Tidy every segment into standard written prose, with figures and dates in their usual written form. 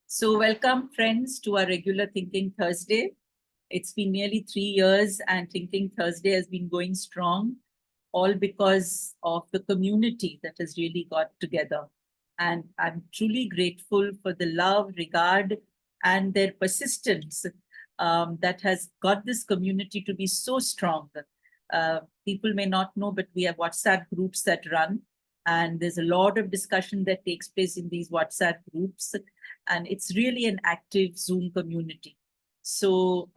So welcome friends to our regular Thinking Thursday. It's been nearly 3 years and Thinking Thursday has been going strong, all because of the community that has really got together. And I'm truly grateful for the love, regard, and their persistence that has got this community to be so strong. People may not know, but we have WhatsApp groups that run, and there's a lot of discussion that takes place in these WhatsApp groups. And it's really an active Zoom community. So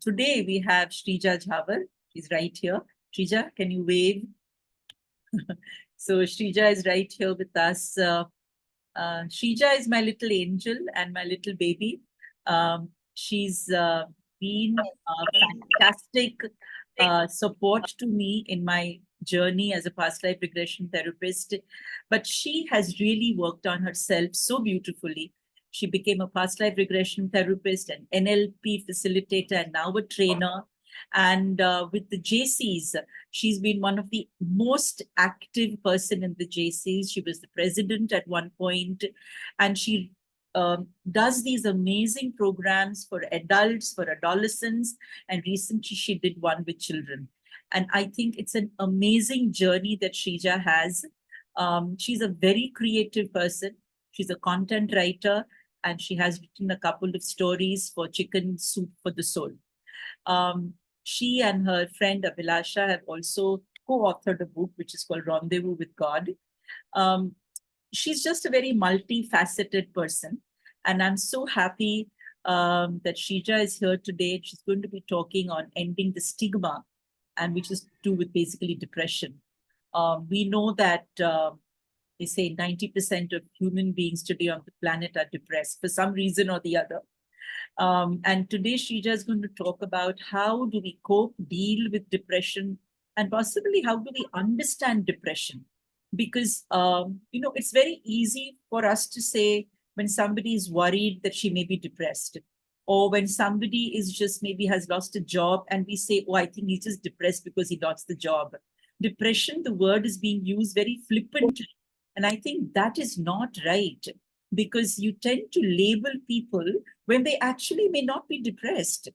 today we have Shreeja Jhawar. She's right here. Shreeja, can you wave? So Shreeja is right here with us. Shreeja is my little angel and my little baby. She's been a fantastic support to me in my journey as a past life regression therapist. But she has really worked on herself so beautifully. She became a past life regression therapist, an NLP facilitator, and now a trainer. And with the JCs, she's been one of the most active person in the JCs. She was the president at one point, and she does these amazing programs for adults, for adolescents, and recently she did one with children. And I think it's an amazing journey that Shreeja has. She's a very creative person. She's a content writer, and she has written a couple of stories for Chicken Soup for the Soul. She and her friend Abhilasha have also co-authored a book which is called Rendezvous with God. She's just a very multifaceted person. And I'm so happy that Shreeja is here today. She's going to be talking on ending the stigma, and which is to do with basically depression. We know that they say 90% of human beings today on the planet are depressed for some reason or the other. And today Shreeja is going to talk about how do we cope, deal with depression, and possibly how do we understand depression? Because, it's very easy for us to say when somebody is worried that she may be depressed, or when somebody is just maybe has lost a job and we say, oh, I think he's just depressed because he lost the job. Depression, the word is being used very flippantly. And I think that is not right, because you tend to label people when they actually may not be depressed.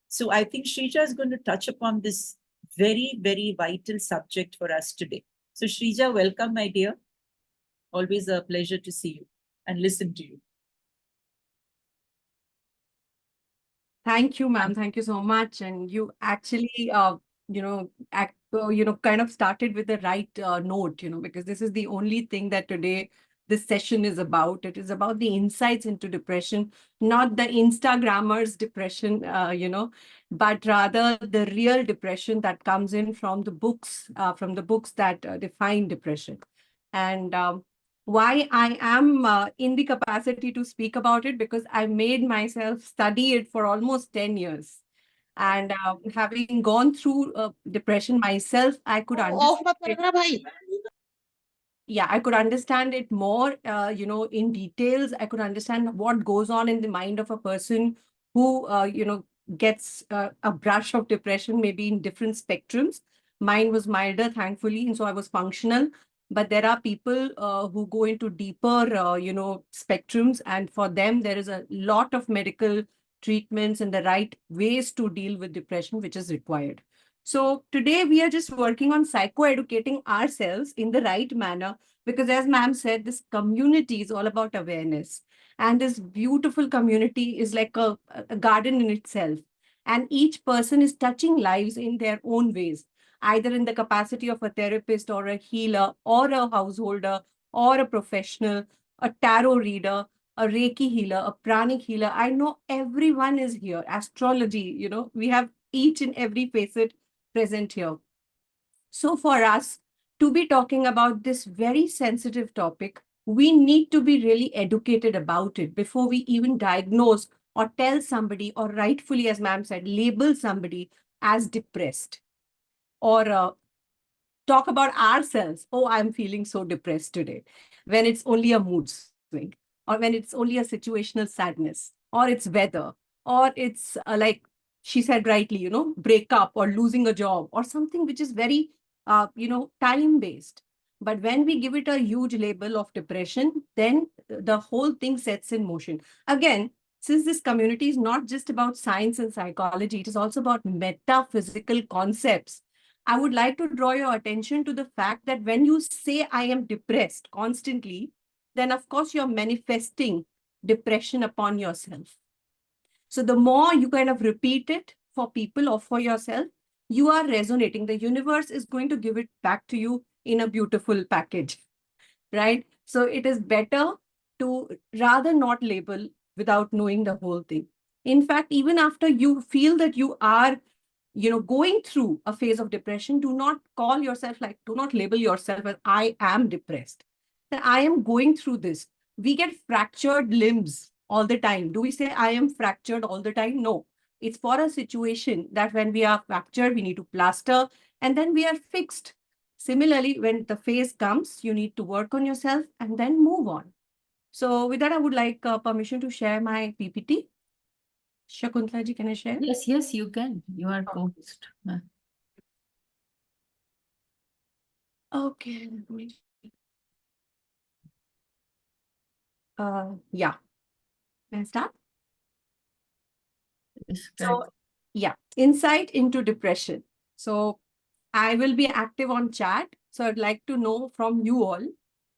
So I think Shreeja is going to touch upon this very, very vital subject for us today. So Shreeja, welcome, my dear. Always a pleasure to see you and listen to you. Thank you, ma'am. Thank you so much. And you actually, kind of started with the right note, because this is the only thing that today this session is about. It is about the insights into depression, not the Instagrammers depression, but rather the real depression that comes in from the books that define depression. And why I am in the capacity to speak about it, because I made myself study it for almost 10 years. And having gone through depression myself, I could understand it. Yeah, I could understand it more, in details. I could understand what goes on in the mind of a person who, gets a brush of depression, maybe in different spectrums. Mine was milder, thankfully, and so I was functional. But there are people who go into deeper, spectrums, and for them, there is a lot of medical treatments and the right ways to deal with depression, which is required. So today we are just working on psychoeducating ourselves in the right manner, because as ma'am said, this community is all about awareness. And this beautiful community is like a garden in itself. And each person is touching lives in their own ways, either in the capacity of a therapist or a healer or a householder or a professional, a tarot reader, a Reiki healer, a pranic healer. I know everyone is here. Astrology, we have each and every facet present here. So for us to be talking about this very sensitive topic, we need to be really educated about it before we even diagnose or tell somebody, or rightfully, as ma'am said, label somebody as depressed, or talk about ourselves. Oh, I'm feeling so depressed today, when it's only a mood swing, or when it's only a situational sadness, or it's weather, or it's like she said rightly, breakup or losing a job or something which is very, time based. But when we give it a huge label of depression, then the whole thing sets in motion. Again, since this community is not just about science and psychology, it is also about metaphysical concepts. I would like to draw your attention to the fact that when you say I am depressed constantly, then of course you're manifesting depression upon yourself. So the more you kind of repeat it for people or for yourself, you are resonating. The universe is going to give it back to you in a beautiful package, right? So it is better to rather not label without knowing the whole thing. In fact, even after you feel that you are, going through a phase of depression, do not call yourself like, do not label yourself as I am depressed. That I am going through this. We get fractured limbs all the time. Do we say I am fractured all the time? No. It's for a situation that when we are fractured, we need to plaster and then we are fixed. Similarly, when the phase comes, you need to work on yourself and then move on. So with that, I would like permission to share my PPT. Shakuntala ji, can I share? Yes, yes, you can. You are co-host. Okay. Yeah. Can I start? So, yeah, insight into depression. So I will be active on chat. So I'd like to know from you all,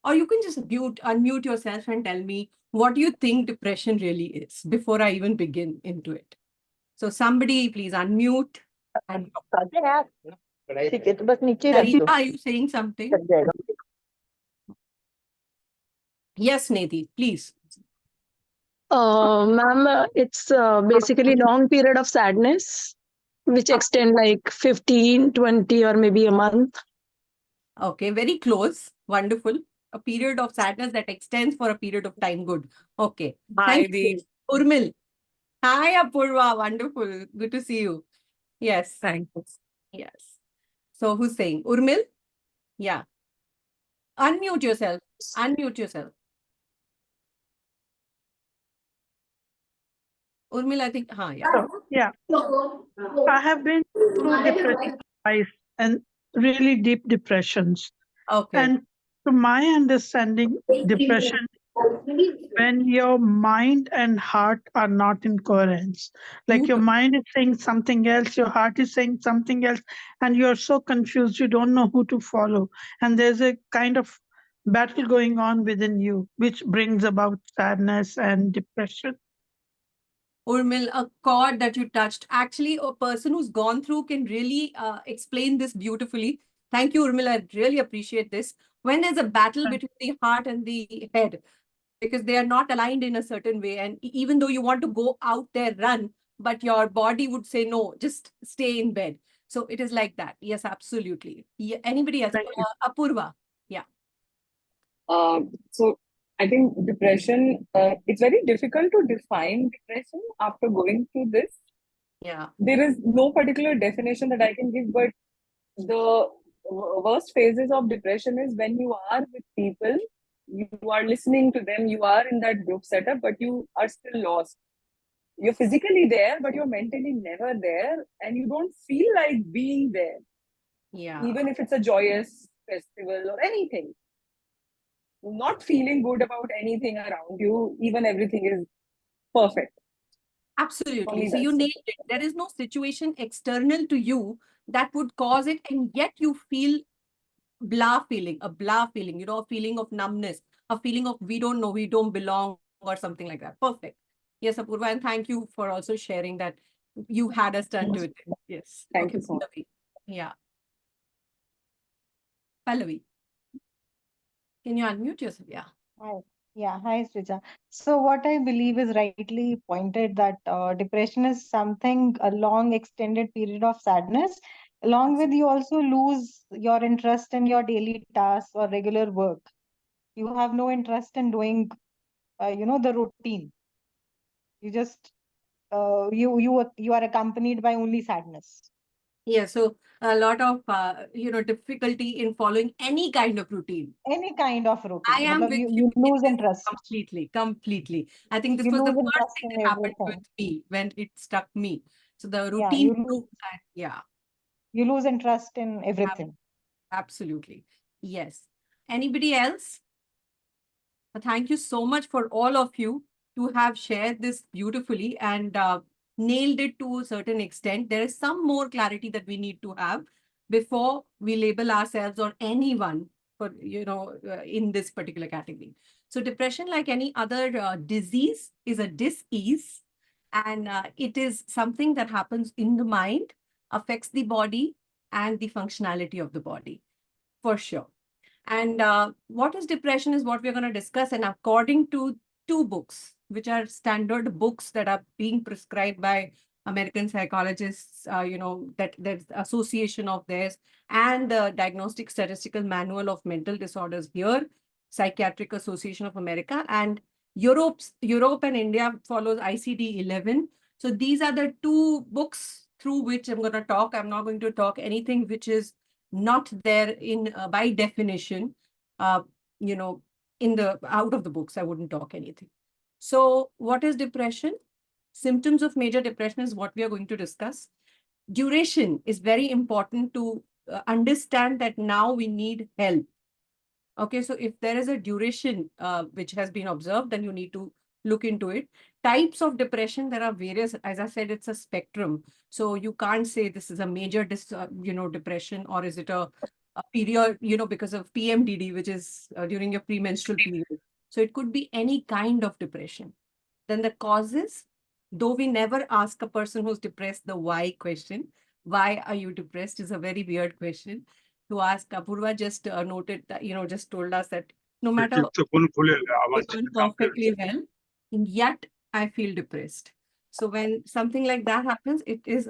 or you can just unmute yourself and tell me what you think depression really is before I even begin into it. So somebody please unmute. And ठीक है तो बस नीचे ही रख Sarita, दो are you saying something? लग जाएगा Yes, Nidhi, please. Ma'am, it's basically long period of sadness which extend like 15, 20 or maybe a month. Okay, very close. Wonderful. A period of sadness that extends for a period of time. Good. Okay. Thank you. Urmil. Hi, Apurva. Wonderful. Good to see you. Yes. Thanks. Yes. So who's saying? Urmil? Yeah. Unmute yourself. Unmute yourself. Urmil, I think, yeah. Yeah, I have been through depression twice and really deep depressions. Okay. And to my understanding, depression when your mind and heart are not in coherence. Like your mind is saying something else, your heart is saying something else, and you're so confused, you don't know who to follow. And there's a kind of battle going on within you, which brings about sadness and depression. Urmil, a chord that you touched. Actually, a person who's gone through can really explain this beautifully. Thank you, Urmil. I really appreciate this. When there's a battle between the heart and the head, because they are not aligned in a certain way. And even though you want to go out there, run, but your body would say, no, just stay in bed. So it is like that. Yes, absolutely. Yeah, anybody else? Thank you. Apurva. Yeah. So I think depression, it's very difficult to define depression after going through this. Yeah. There is no particular definition that I can give, but the worst phases of depression is when you are with people, you are listening to them, you are in that group setup, but you are still lost. You're physically there, but you're mentally never there, and you don't feel like being there. Yeah. Even if it's a joyous festival or anything. Not feeling good about anything around you, even everything is perfect. Absolutely. So you nailed it. There is no situation external to you that would cause it, and yet you feel a blah feeling, a feeling of numbness, a feeling of we don't know, we don't belong, or something like that. Perfect. Yes, Apurva, and thank you for also sharing that you had us turn to it. Yes. Thank you so much. Pallavi. Yeah. Pallavi. Can you unmute yourself? Yeah. Hi. Yeah, hi, Shrija. So what I believe is rightly pointed that depression is something, a long extended period of sadness. Along with you also lose your interest in your daily tasks or regular work. You have no interest in doing, the routine. You just you are accompanied by only sadness. Yeah. So a lot of difficulty in following any kind of routine. Any kind of I routine. am Matlab with you in lose this interest. completely. I think this You was the lose first interest thing in that happened with everything. me when it struck me. So the Yeah, routine broke that. Yeah, you lose interest in everything. absolutely. Yes. Anybody else? Thank you so much for all of you to have shared this beautifully and nailed it to a certain extent. There is some more clarity that we need to have before we label ourselves or anyone for, in this particular category. So depression, like any other disease, is a dis-ease, and it is something that happens in the mind, affects the body and the functionality of the body, for sure. And what is depression is what we're going to discuss. And according to two books, which are standard books that are being prescribed by American psychologists, that there's association of theirs, and the Diagnostic Statistical Manual of Mental Disorders here, Psychiatric Association of America, and Europe and India follows ICD-11. So these are the two books through which I'm going to talk. I'm not going to talk anything which is not there in by definition, in the out of the books. I wouldn't talk anything. So what is depression? Symptoms of major depression is what we are going to discuss. Duration is very important to understand that now we need help. Okay, so if there is a duration which has been observed, then you need to look into it. Types of depression, there are various. As I said, it's a spectrum. So you can't say this is a major depression, or is it a period, because of PMDD, which is during your premenstrual period. So it could be any kind of depression. Then the causes, though we never ask a person who's depressed the why question. Why are you depressed is a very weird question to ask. Apurva just noted that, just told us that no matter I've done perfectly well, yet I feel depressed. So when something like that happens, it is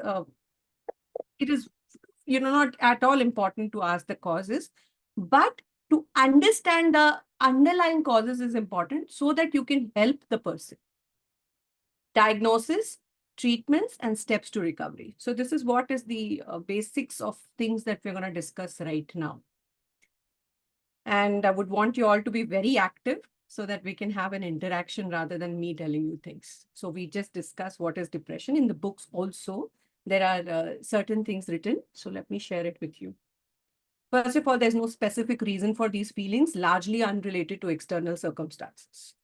not at all important to ask the causes, but to understand the underlying causes is important so that you can help the person. Diagnosis, treatments, and steps to recovery. So this is what is the basics of things that we're going to discuss right now. And I would want you all to be very active so that we can have an interaction rather than me telling you things. So we just discuss what is depression. In the books also, there are certain things written. So let me share it with you. First of all, there's no specific reason for these feelings, largely unrelated to external circumstances.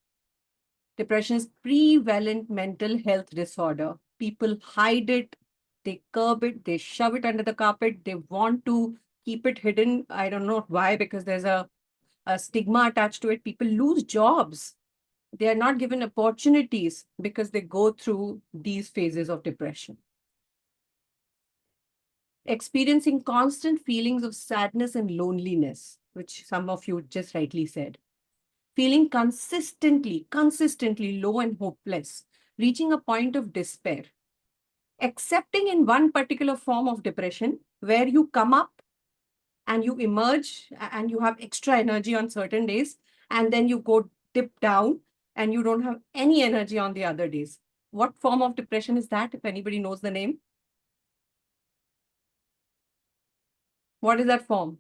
Depression is prevalent mental health disorder. People hide it, they curb it, they shove it under the carpet, they want to keep it hidden. I don't know why, because there's a stigma attached to it. People lose jobs. They are not given opportunities because they go through these phases of depression. Experiencing constant feelings of sadness and loneliness, which some of you just rightly said. Feeling consistently low and hopeless, reaching a point of despair. Accepting in one particular form of depression where you come up and you emerge and you have extra energy on certain days, and then you go dip down and you don't have any energy on the other days. What form of depression is that, if anybody knows the name? What is that form?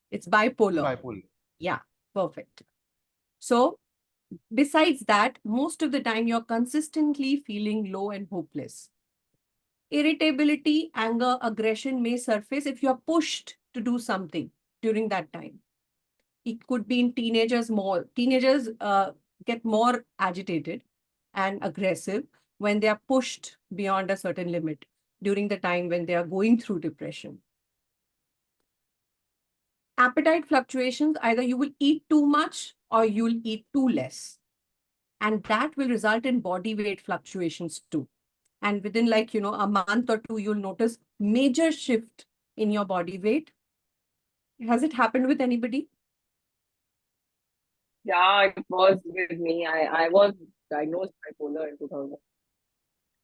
It's bipolar. Bipolar. Yeah, perfect. So besides that, most of the time you're consistently feeling low and hopeless. Irritability, anger, aggression may surface if you're pushed to do something during that time. It could be in teenagers more. Teenagers get more agitated and aggressive when they are pushed beyond a certain limit during the time when they are going through depression. Appetite fluctuations, either you will eat too much or you'll eat too less. And that will result in body weight fluctuations too. And within a month or two, you'll notice major shift in your body weight. Has it happened with anybody? Yeah, it was with me. I was diagnosed bipolar in 2000.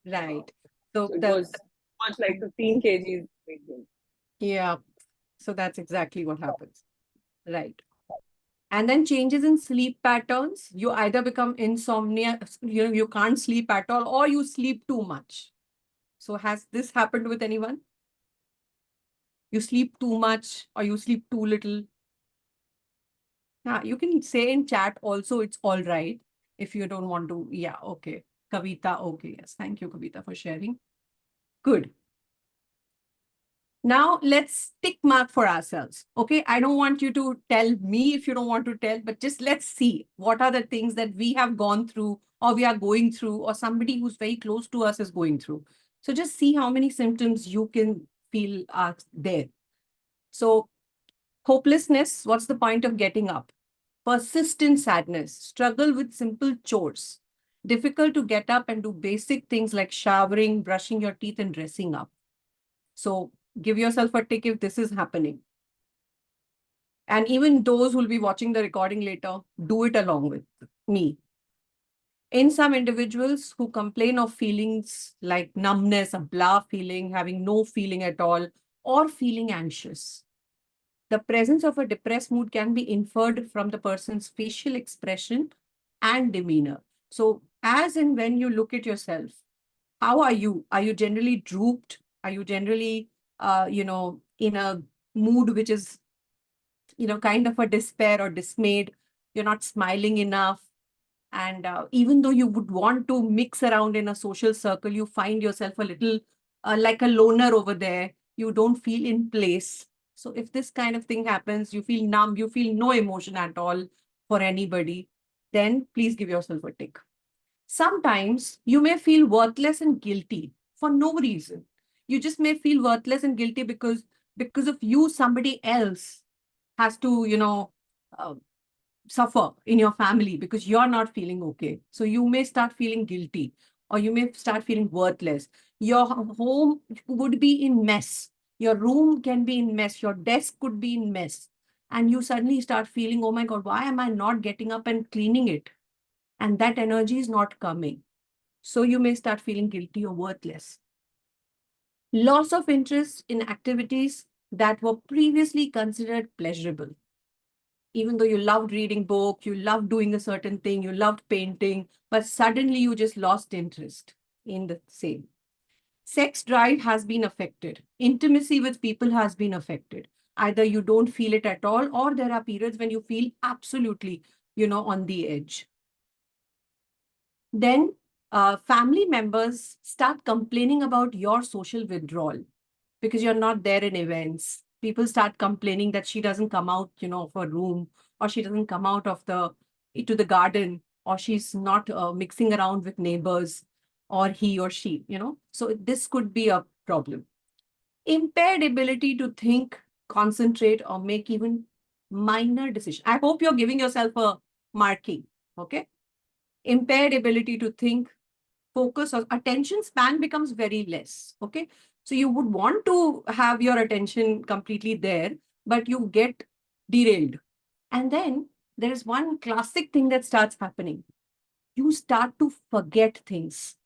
Right. So So it was much like 15 kgs weight gain. yeah. So that's exactly what happens. Right. And then changes in sleep patterns. You either become insomnia, you can't sleep at all, or you sleep too much. So has this happened with anyone? You sleep too much or you sleep too little? Yeah, you can say in chat also, it's all right if you don't want to. Yeah, okay. Kavita, okay. Yes, thank you, Kavita, for sharing. Good. Now let's tick mark for ourselves. Okay. I don't want you to tell me if you don't want to tell, but just let's see what are the things that we have gone through or we are going through or somebody who's very close to us is going through. So just see how many symptoms you can feel are there. So hopelessness, what's the point of getting up? Persistent sadness, struggle with simple chores, difficult to get up and do basic things like showering, brushing your teeth, and dressing up. So give yourself a tick if this is happening. And even those who will be watching the recording later, do it along with me. In some individuals who complain of feelings like numbness, a blah feeling, having no feeling at all, or feeling anxious, the presence of a depressed mood can be inferred from the person's facial expression and demeanor. So as and when you look at yourself, how are you? Are you generally drooped? Are you generally, in a mood which is, kind of a despair or dismayed? You're not smiling enough. And even though you would want to mix around in a social circle, you find yourself a little like a loner over there. You don't feel in place. So if this kind of thing happens, you feel numb, you feel no emotion at all for anybody, then please give yourself a tick. Sometimes you may feel worthless and guilty for no reason. You just may feel worthless and guilty because of you, somebody else has to, uh, suffer in your family because you're not feeling okay. So you may start feeling guilty or you may start feeling worthless. Your home would be in mess. Your room can be in mess. Your desk could be in mess. And you suddenly start feeling, oh my God, why am I not getting up and cleaning it? And that energy is not coming. So you may start feeling guilty or worthless. Loss of interest in activities that were previously considered pleasurable. Even though you loved reading book, you loved doing a certain thing, you loved painting, but suddenly you just lost interest in the same. Sex drive has been affected. Intimacy with people has been affected. Either you don't feel it at all, or there are periods when you feel absolutely, on the edge. Then family members start complaining about your social withdrawal because you're not there in events. People start complaining that she doesn't come out, of her room, or she doesn't come out of to the garden, or she's not mixing around with neighbors, or he or she, So this could be a problem. Impaired ability to think, concentrate, or make even minor decisions. I hope you're giving yourself a marking, okay? Impaired ability to think, focus, or attention span becomes very less. Okay. So you would want to have your attention completely there, but you get derailed. And then there is one classic thing that starts happening. You start to forget things.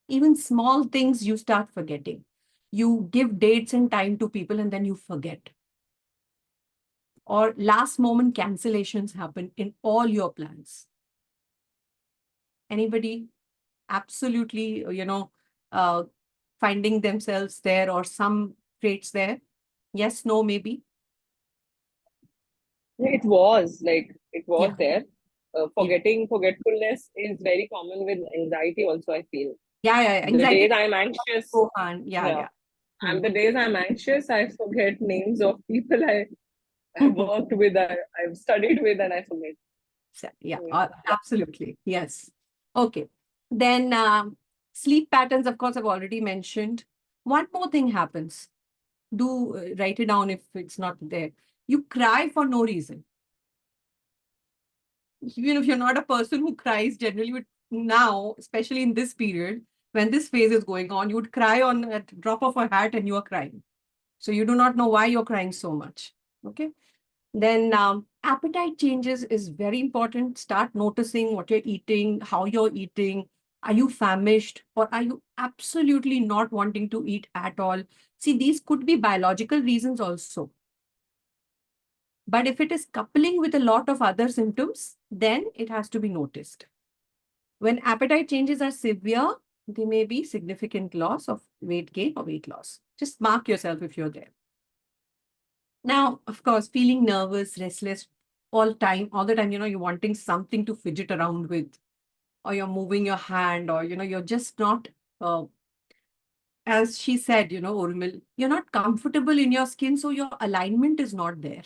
Even small things you start forgetting. You give dates and time to people and then you forget. Or last moment cancellations happen in all your plans. Anybody absolutely, uh, finding themselves there or some traits there? Yes, no, maybe. Yeah, it was Yeah. there. Forgetfulness is very common with anxiety also, I feel. Yeah. The Anxiety. days I'm anxious, So on. Yeah, yeah. yeah. And the days I'm anxious, I forget names of people I worked with, I've studied with, and I forget. Yeah, Yeah. absolutely. Yes. Okay. Then sleep patterns, of course, I've already mentioned. One more thing happens. Do write it down if it's not there. You cry for no reason. Even if you're not a person who cries generally, but now, especially in this period, when this phase is going on, you would cry on a drop of a hat and you are crying. So you do not know why you're crying so much. Okay. Then appetite changes is very important. Start noticing what you're eating, how you're eating. Are you famished or are you absolutely not wanting to eat at all? See, these could be biological reasons also. But if it is coupling with a lot of other symptoms, then it has to be noticed. When appetite changes are severe, there may be significant loss of weight gain or weight loss. Just mark yourself if you're there. Now, of course, feeling nervous, restless all the time, you're wanting something to fidget around with, or you're moving your hand, or, you're just not, as she said, Urmil, you're not comfortable in your skin, so your alignment is not there.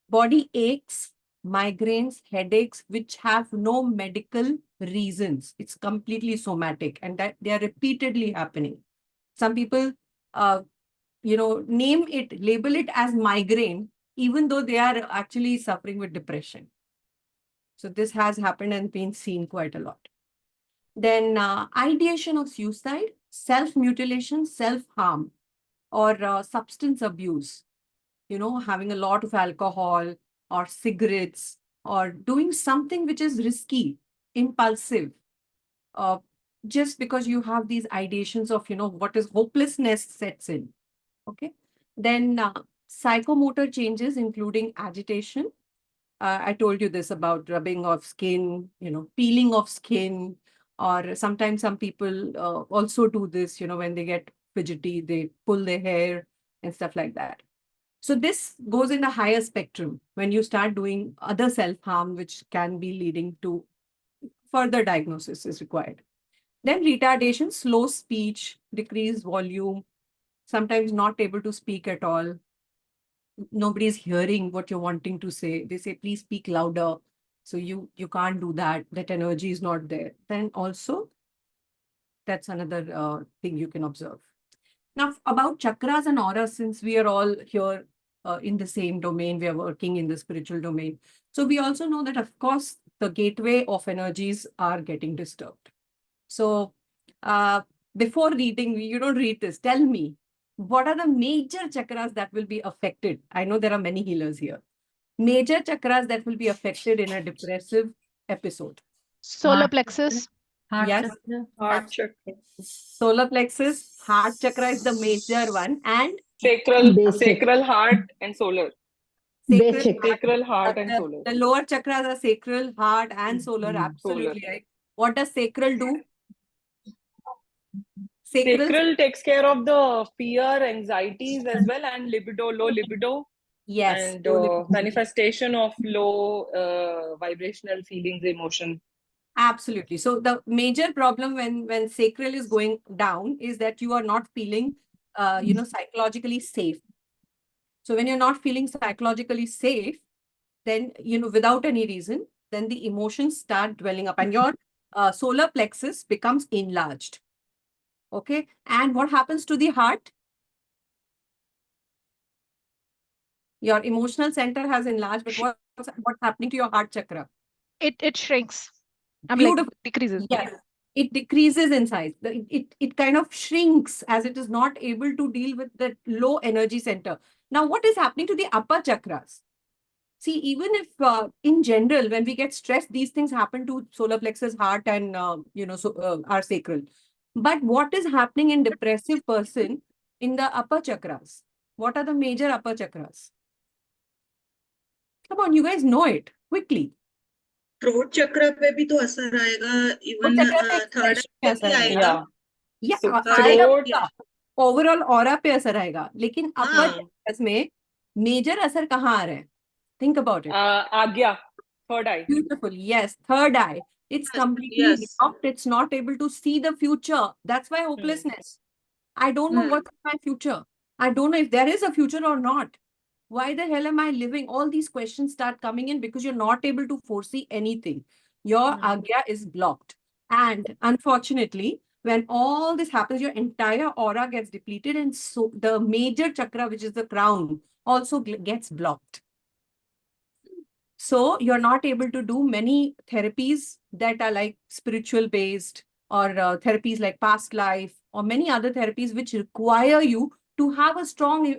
Body aches, migraines, headaches, which have no medical reasons. It's completely somatic, and that they are repeatedly happening. Some people, name it, label it as migraine, even though they are actually suffering with depression. So this has happened and been seen quite a lot. Then ideation of suicide, self-mutilation, self-harm, or substance abuse, having a lot of alcohol or cigarettes or doing something which is risky, impulsive, just because you have these ideations of, what is hopelessness sets in. Okay. Then psychomotor changes, including agitation. I told you this about rubbing of skin, peeling of skin, or sometimes some people also do this, when they get fidgety, they pull their hair and stuff like that. So this goes in a higher spectrum when you start doing other self-harm, which can be leading to further diagnosis is required. Then retardation, slow speech, decreased volume, sometimes not able to speak at all. Nobody's hearing what you're wanting to say. They say, please speak louder. So you can't do that. That energy is not there. Then also, that's another thing you can observe. Now, about chakras and auras, since we are all here in the same domain, we are working in the spiritual domain. So we also know that, of course, the gateway of energies are getting disturbed. So before reading, you don't read this. Tell me, what are the major chakras that will be affected? I know there are many healers here. Major chakras that will be affected in a depressive episode. Solar Heart plexus. Heart Yes. chakra. Heart chakra. Solar plexus, heart chakra is the major one, and Sacral, heart, and solar. Sacral, heart, and solar. The lower chakras are sacral, heart, and solar. Absolutely right. What does sacral do? Sacral takes care of the fear, anxieties as well, and libido, low libido. Yes. And manifestation of low vibrational feelings, emotion. Absolutely. So the major problem when sacral is going down is that you are not feeling, psychologically safe. So when you're not feeling psychologically safe, then, without any reason, then the emotions start dwelling up and your solar plexus becomes enlarged. Okay. And what happens to the heart? Your emotional center has enlarged, but what's happening to your heart chakra? It shrinks. Beautiful. Decreases. Yes. It decreases in size. It kind of shrinks as it is not able to deal with the low energy center. Now, what is happening to the upper chakras? See, even if in general, when we get stressed, these things happen to solar plexus, heart, and our sacral. But what is happening in depressive person in the upper chakras? What are the major upper chakras? Come on, you guys know it quickly. Throat चक्र पे भी तो असर आएगा, even third पे भी आएगा. या throat, ओवरऑल ऑरा पे असर आएगा, लेकिन अपर चक्रास में मेजर असर कहाँ आ रहा है? Think about it. आज्ञा, third eye. Beautiful. Yes, third eye. It's completely blocked. It's not able to see the future. That's why hopelessness. I don't know what's my future. I don't know if there is a future or not. Why the hell am I living? All these questions start coming in because you're not able to foresee anything. Your agya is blocked. And unfortunately, when all this happens, your entire aura gets depleted. And so the major chakra, which is the crown, also gets blocked. So you're not able to do many therapies that are like spiritual based or therapies like past life or many other therapies which require you to have a strong,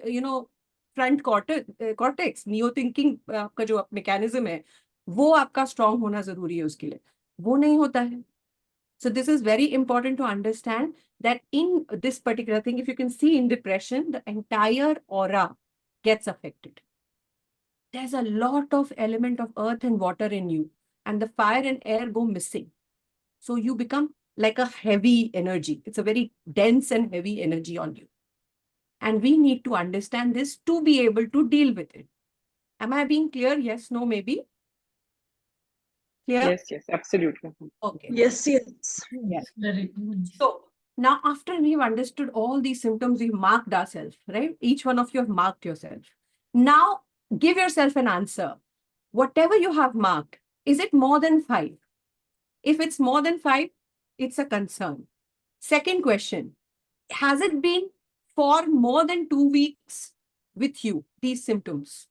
front cortex, neo-thinking का जो mechanism है, वो आपका strong होना जरूरी है उसके लिए. वो नहीं होता है. So this is very important to understand that in this particular thing, if you can see in depression, the entire aura gets affected. There's a lot of element of earth and water in you, and the fire and air go missing. So you become like a heavy energy. It's a very dense and heavy energy on you. And we need to understand this to be able to deal with it. Am I being clear? Yes, no, maybe? Clear? Yes, absolutely. Okay. Yes. Yes. So Now, after we've understood all these symptoms, we've marked ourselves, right? Each one of you have marked yourself. Now, give yourself an answer. Whatever you have marked, is it more than 5? If it's more than 5, it's a concern. Second question, has it been for more than 2 weeks with you, these symptoms?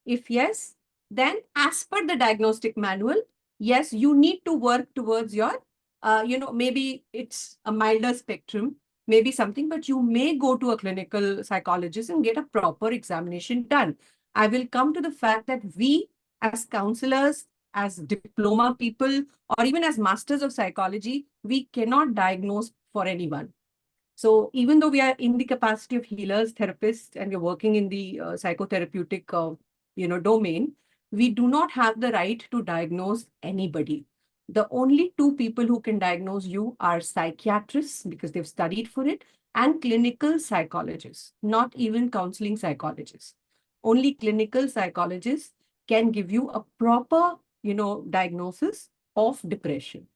If yes, then as per the diagnostic manual, yes, you need to work towards your, maybe it's a milder spectrum, maybe something, but you may go to a clinical psychologist and get a proper examination done. I will come to the fact that we as counselors, as diploma people, or even as masters of psychology, we cannot diagnose for anyone. So even though we are in the capacity of healers, therapists, and we're working in the psychotherapeutic, domain, we do not have the right to diagnose anybody. The only two people who can diagnose you are psychiatrists because they've studied for it, and clinical psychologists, not even counseling psychologists. Only clinical psychologists can give you a proper, diagnosis of depression.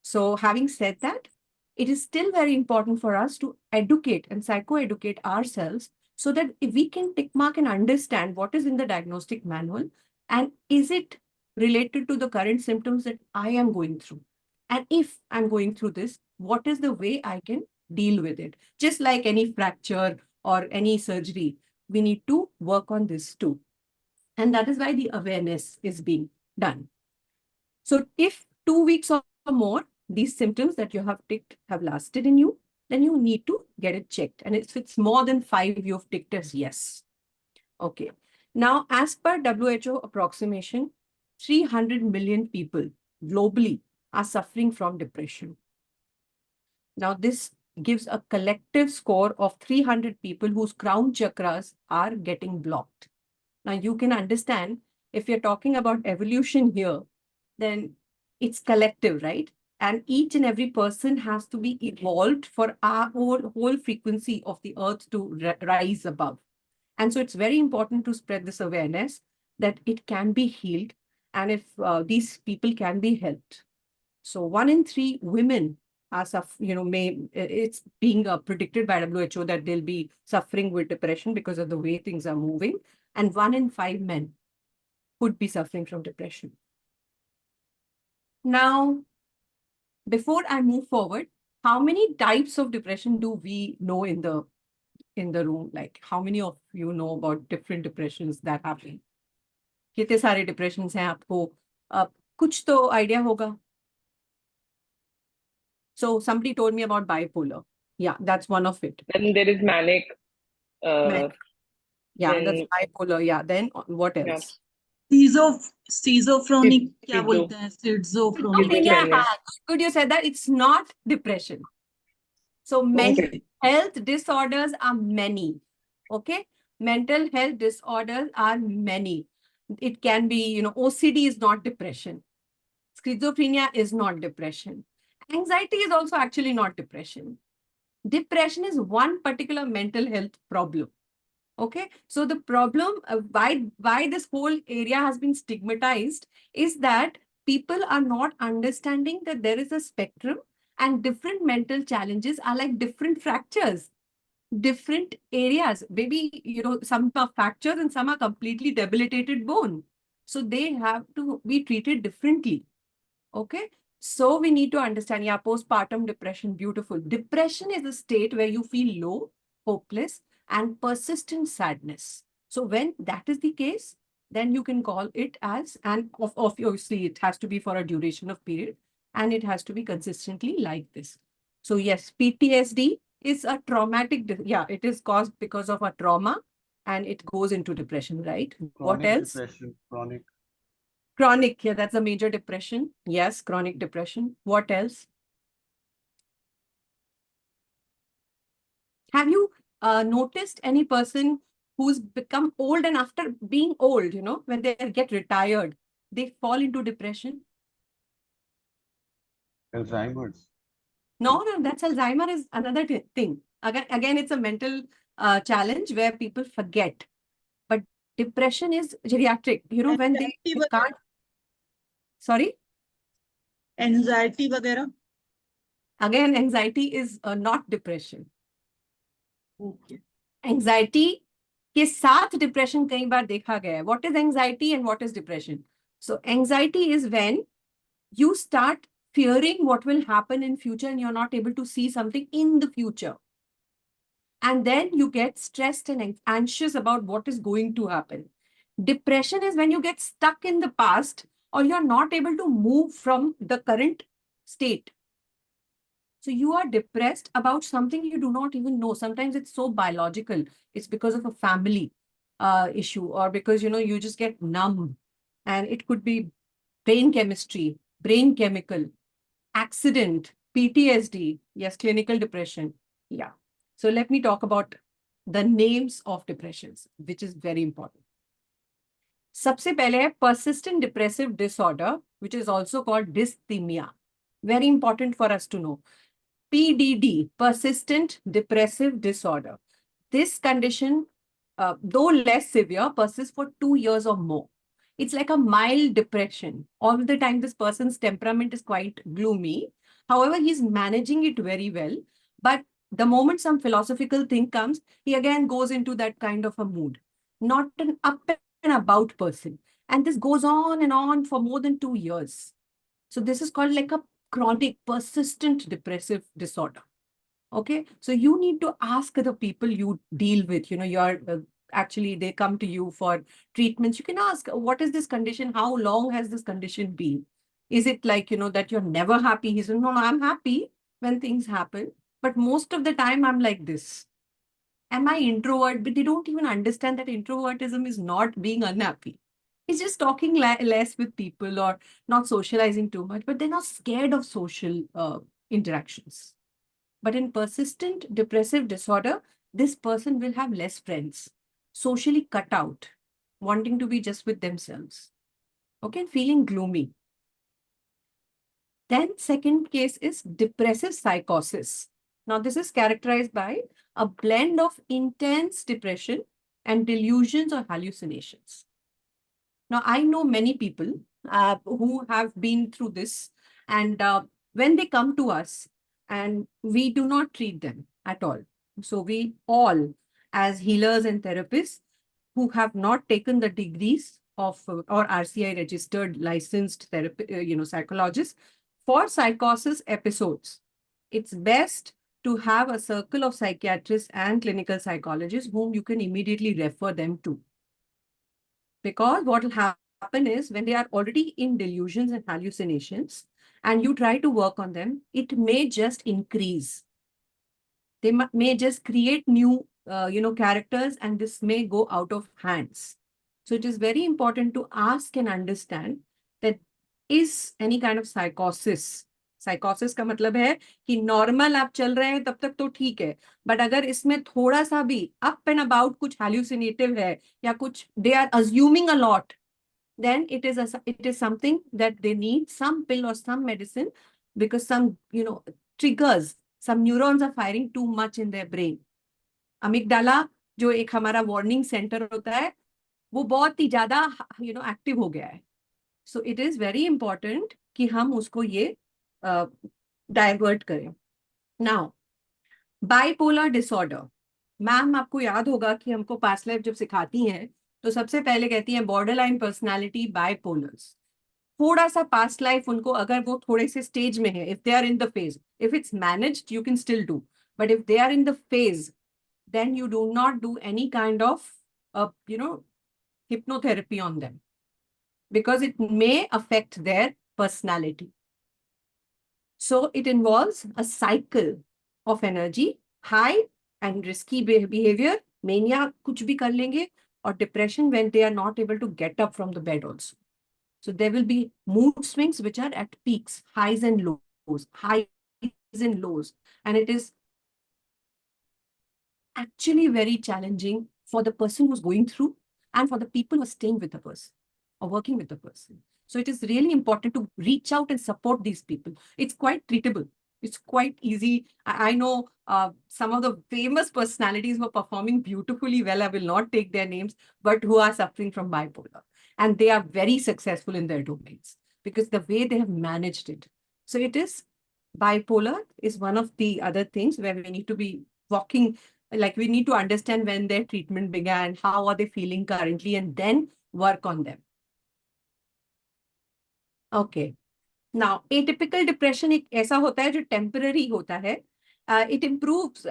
So having said that, it is still very important for us to educate and psychoeducate ourselves so that if we can tick mark and understand what is in the diagnostic manual and is it related to the current symptoms that I am going through. And if I'm going through this, what is the way I can deal with it? Just like any fracture or any surgery, we need to work on this too. And that is why the awareness is being done. So if 2 weeks or more, these symptoms that you have ticked have lasted in you, then you need to get it checked. And if it's more than 5, you've ticked as yes. Okay. Now, as per WHO approximation, 300 million people globally are suffering from depression. Now, this gives a collective score of 300 people whose crown chakras are getting blocked. Now, you can understand if you're talking about evolution here, then it's collective, right? And each and every person has to be evolved for our whole frequency of the earth to rise above. And so it's very important to spread this awareness that it can be healed and if these people can be helped. So 1 in 3 women are it's being predicted by WHO that they'll be suffering with depression because of the way things are moving. And 1 in 5 men could be suffering from depression. Now, before I move forward, how many types of depression do we know in the room? Like, how many of you know about different depressions that happen? कितने सारे depressions हैं आपको? कुछ तो idea होगा. So somebody told me about bipolar. Yeah, that's one of it. Then there is manic. Manic. Yeah, then, that's bipolar. Yeah, then what else? Schizophrenic क्या बोलते हैं? Schizophrenic. Yeah, good you said that. It's not depression. So mental health disorders are many. Okay, mental health disorders are many. It can be, OCD is not depression. Schizophrenia is not depression. Anxiety is also actually not depression. Depression is one particular mental health problem. Okay, so the problem why this whole area has been stigmatized is that people are not understanding that there is a spectrum and different mental challenges are like different fractures, different areas. Maybe, some are fractures and some are completely debilitated bone. So they have to be treated differently. Okay, so we need to understand, yeah, postpartum depression, beautiful. Depression is a state where you feel low, hopeless, and persistent sadness. So when that is the case, then you can call it as, and obviously it has to be for a duration of period, and it has to be consistently like this. So yes, PTSD is a traumatic, it is caused because of a trauma, and it goes into depression, right? What else? Depression, chronic. Chronic, yeah, that's a major depression. Yes, chronic depression. What else? Have you noticed any person who's become old and after being old, when they get retired, they fall into depression? Alzheimer's. No, that's Alzheimer is another thing. Again, it's a mental challenge where people forget. But depression is geriatric, when they can't. Sorry? Anxiety वगैरह? Again, anxiety is not depression. Okay. Anxiety के साथ depression कई बार देखा गया है. What is anxiety and what is depression? So anxiety is when you start fearing what will happen in future and you're not able to see something in the future. And then you get stressed and anxious about what is going to happen. Depression is when you get stuck in the past or you're not able to move from the current state. So you are depressed about something you do not even know. Sometimes it's so biological. It's because of a family issue, or because, you just get numb. And it could be brain chemistry, brain chemical, accident, PTSD, yes, clinical depression. Yeah. So let me talk about the names of depressions, which is very important. सबसे पहले है persistent depressive disorder, which is also called dysthymia. Very important for us to know. PDD, persistent depressive disorder. This condition, though less severe, persists for 2 years or more. It's like a mild depression. All the time, this person's temperament is quite gloomy. However, he's managing it very well. But the moment some philosophical thing comes, he again goes into that kind of a mood. Not an up and about person. And this goes on and on for more than 2 years. So this is called like a chronic, persistent depressive disorder. Okay, so you need to ask the people you deal with, you're actually, they come to you for treatments. You can ask, what is this condition? How long has this condition been? Is it like, that you're never happy? He said, no, I'm happy when things happen, but most of the time I'm like this. Am I introvert? But they don't even understand that introvertism is not being unhappy. It's just talking less with people or not socializing too much, but they're not scared of social interactions. But in persistent depressive disorder, this person will have less friends, socially cut out, wanting to be just with themselves. Okay, feeling gloomy. Then second case is depressive psychosis. Now this is characterized by a blend of intense depression and delusions or hallucinations. Now I know many people who have been through this, and when they come to us, and we do not treat them at all. So we all, as healers and therapists who have not taken the degrees of or RCI registered licensed therapy, psychologists for psychosis episodes, it's best to have a circle of psychiatrists and clinical psychologists whom you can immediately refer them to. Because what will happen is when they are already in delusions and hallucinations and you try to work on them, it may just increase. They may just create new, characters, and this may go out of hands. So it is very important to ask and understand that is any kind of psychosis. Psychosis का मतलब है कि normal आप चल रहे हैं तब तक तो ठीक है, but अगर इसमें थोड़ा सा भी up and about कुछ hallucinative है या कुछ they are assuming a lot, then it is something that they need some pill or some medicine, because some triggers, some neurons are firing too much in their brain. Amygdala जो एक हमारा warning center होता है वो बहुत ही ज्यादा active हो गया है. So it is very important कि हम उसको ये डाइवर्ट करें. Now, bipolar disorder. मैम आपको याद होगा कि हमको पास्ट लाइफ जब सिखाती हैं तो सबसे पहले कहती हैं बॉर्डरलाइन पर्सनालिटी बाइपोलर्स. थोड़ा सा पास्ट लाइफ उनको, अगर वो थोड़े से स्टेज में है, if they are in the phase, if it's managed you can still do, but if they are in the phase then you do not do any kind of hypnotherapy on them, because it may affect their personality. So it involves a cycle of energy, high and risky behavior, mania kuch bhi kar lenge, or depression when they are not able to get up from the bed also. So there will be mood swings which are at peaks, highs and lows, highs and lows, and it is actually very challenging for the person who's going through and for the people who are staying with the person or working with the person. So it is really important to reach out and support these people. It's quite treatable. It's quite easy. I know some of the famous personalities who are performing beautifully well, I will not take their names, but who are suffering from bipolar. And they are very successful in their domains because the way they have managed it. So it is Bipolar is one of the other things where we need to be walking, like we need to understand when their treatment began, how are they feeling currently, and then work on them. Okay. Now, atypical depression एक ऐसा होता है जो temporary होता है. It improves,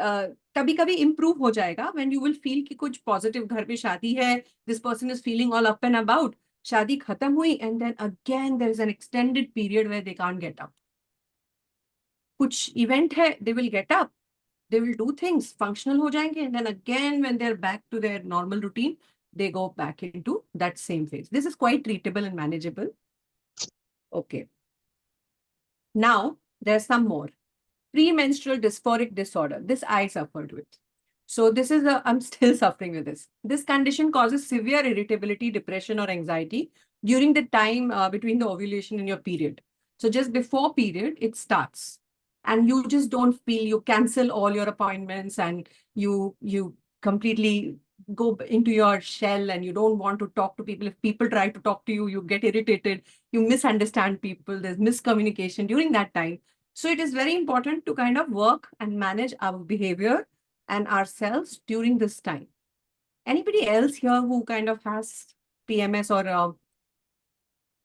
कभी-कभी improve हो जाएगा when you will feel कि कुछ positive, घर पे शादी है, this person is feeling all up and about, शादी खत्म हुई, and then again there is an extended period where they can't get up. कुछ event है, they will get up, they will do things, functional हो जाएंगे, and then again when they're back to their normal routine, they go back into that same phase. This is quite treatable and manageable. Okay. Now, there's some more. Premenstrual dysphoric disorder. This I suffered with. So this is I'm still suffering with this. This condition causes severe irritability, depression, or anxiety during the time between the ovulation and your period. So just before period, it starts. And you just don't feel, you cancel all your appointments and you completely go into your shell and you don't want to talk to people. If people try to talk to you, you get irritated, you misunderstand people, there's miscommunication during that time. So it is very important to kind of work and manage our behavior and ourselves during this time. Anybody else here who kind of has PMS or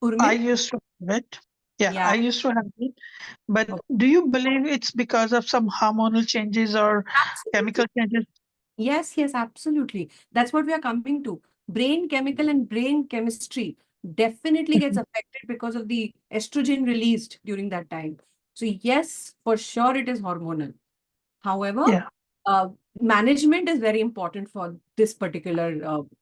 Urmi? I used to have it. Yeah, Yeah. I used to have it. But Okay. do you believe it's because of some hormonal changes or chemical changes? Yes, yes, absolutely. That's what we are coming to. Brain chemical and brain chemistry definitely gets affected because of the estrogen released during that time. So yes, for sure it is hormonal. However, Yeah. management is very important for this particular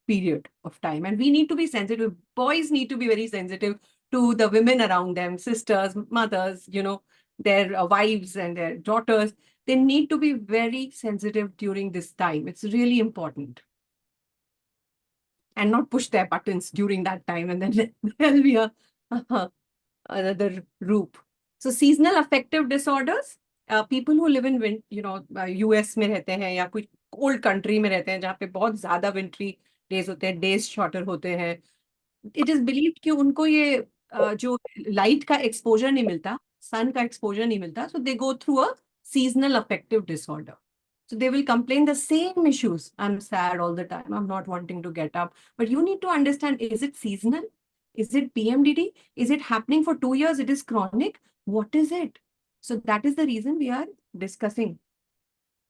period of time. And we need to be sensitive. Boys need to be very sensitive to the women around them, sisters, mothers, their wives and their daughters. They need to be very sensitive during this time. It's really important. And not push their buttons during that time. And then there'll be another group. So seasonal affective disorders, people who live in US में रहते हैं या कोई cold country में रहते हैं जहाँ पे बहुत ज़्यादा wintry days होते हैं, days shorter होते हैं. It is believed कि उनको ये जो light का exposure नहीं मिलता, sun का exposure नहीं मिलता, so they go through a seasonal affective disorder. So they will complain the same issues. I'm sad all the time. I'm not wanting to get up. But you need to understand, is it seasonal? Is it PMDD? Is it happening for 2 years? It is chronic. What is it? So that is the reason we are discussing.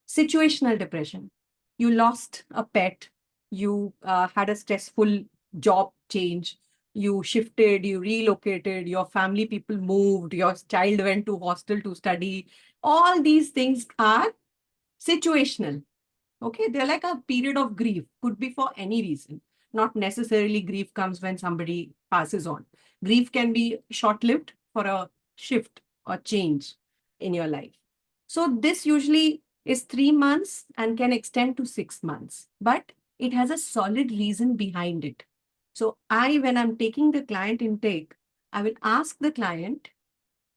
Situational depression. You lost a pet. You had a stressful job change. You shifted, you relocated, your family people moved, your child went to hostel to study. All these things are situational. Okay, they're like a period of grief, could be for any reason. Not necessarily grief comes when somebody passes on. Grief can be short-lived for a shift or change in your life. So this usually is 3 months and can extend to 6 months, but it has a solid reason behind it. So when I'm taking the client intake, I will ask the client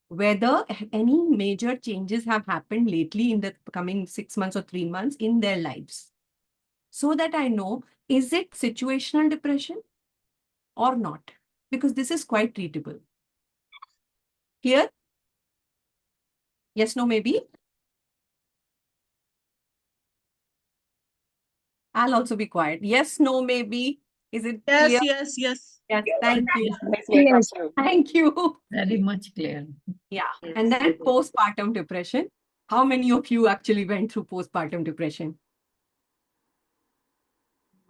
whether any major changes have happened lately in the coming 6 months or 3 months in their lives. So that I know, is it situational depression or not? Because this is quite treatable. Here? Yes, no, maybe? I'll also be quiet. Yes, no, maybe. Is it Yes, clear? yes, yes. Yes, thank you. Yes. Thank you. Very much clear. Yeah. And then postpartum depression. How many of you actually went through postpartum depression?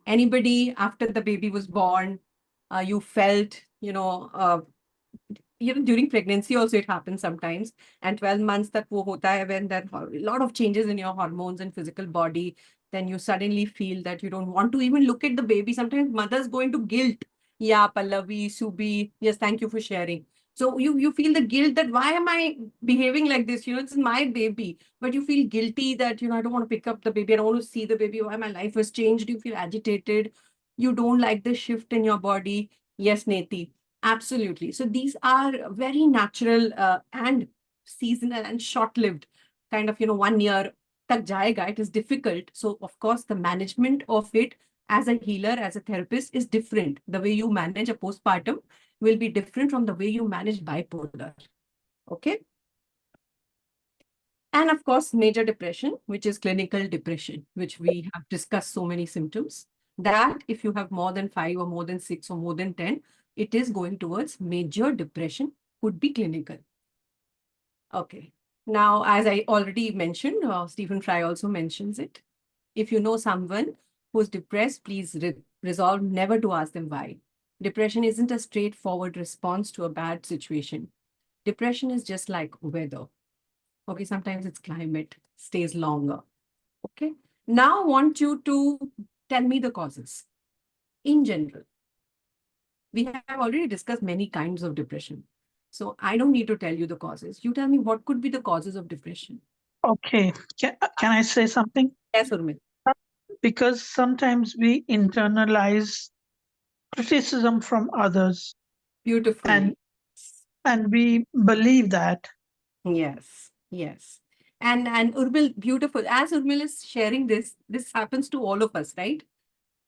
Anybody after the baby was born, you felt, during pregnancy also it happens sometimes, and 12 months that wo hota hai when there are a lot of changes in your hormones and physical body, then you suddenly feel that you don't want to even look at the baby. Sometimes mothers go into guilt. Yeah, Pallavi, Subi, yes, thank you for sharing. So you feel the guilt that why am I behaving like this? This is my baby, but you feel guilty that, I don't want to pick up the baby. I don't want to see the baby. Why my life has changed? You feel agitated. You don't like the shift in your body. Yes, Neti. Absolutely. So these are very natural and seasonal and short-lived, kind of, 1 year tak jayega. It is difficult. So of course, the management of it as a healer, as a therapist is different. The way you manage a postpartum will be different from the way you manage bipolar. Okay. And of course, major depression, which is clinical depression, which we have discussed so many symptoms, that if you have more than 5 or more than 6 or more than 10, it is going towards major depression, could be clinical. Okay. Now, as I already mentioned, Stephen Fry also mentions it. If you know someone who's depressed, please resolve never to ask them why. Depression isn't a straightforward response to a bad situation. Depression is just like weather. Okay, sometimes it's climate, stays longer. Okay. Now I want you to tell me the causes. In general, we have already discussed many kinds of depression. So I don't need to tell you the causes. You tell me what could be the causes of depression. Okay. Can I say something? Yes, Urmil. Because sometimes we internalize criticism from others Beautifully. and we believe that. Yes, yes. And Urmil, beautiful. As Urmil is sharing this happens to all of us, right?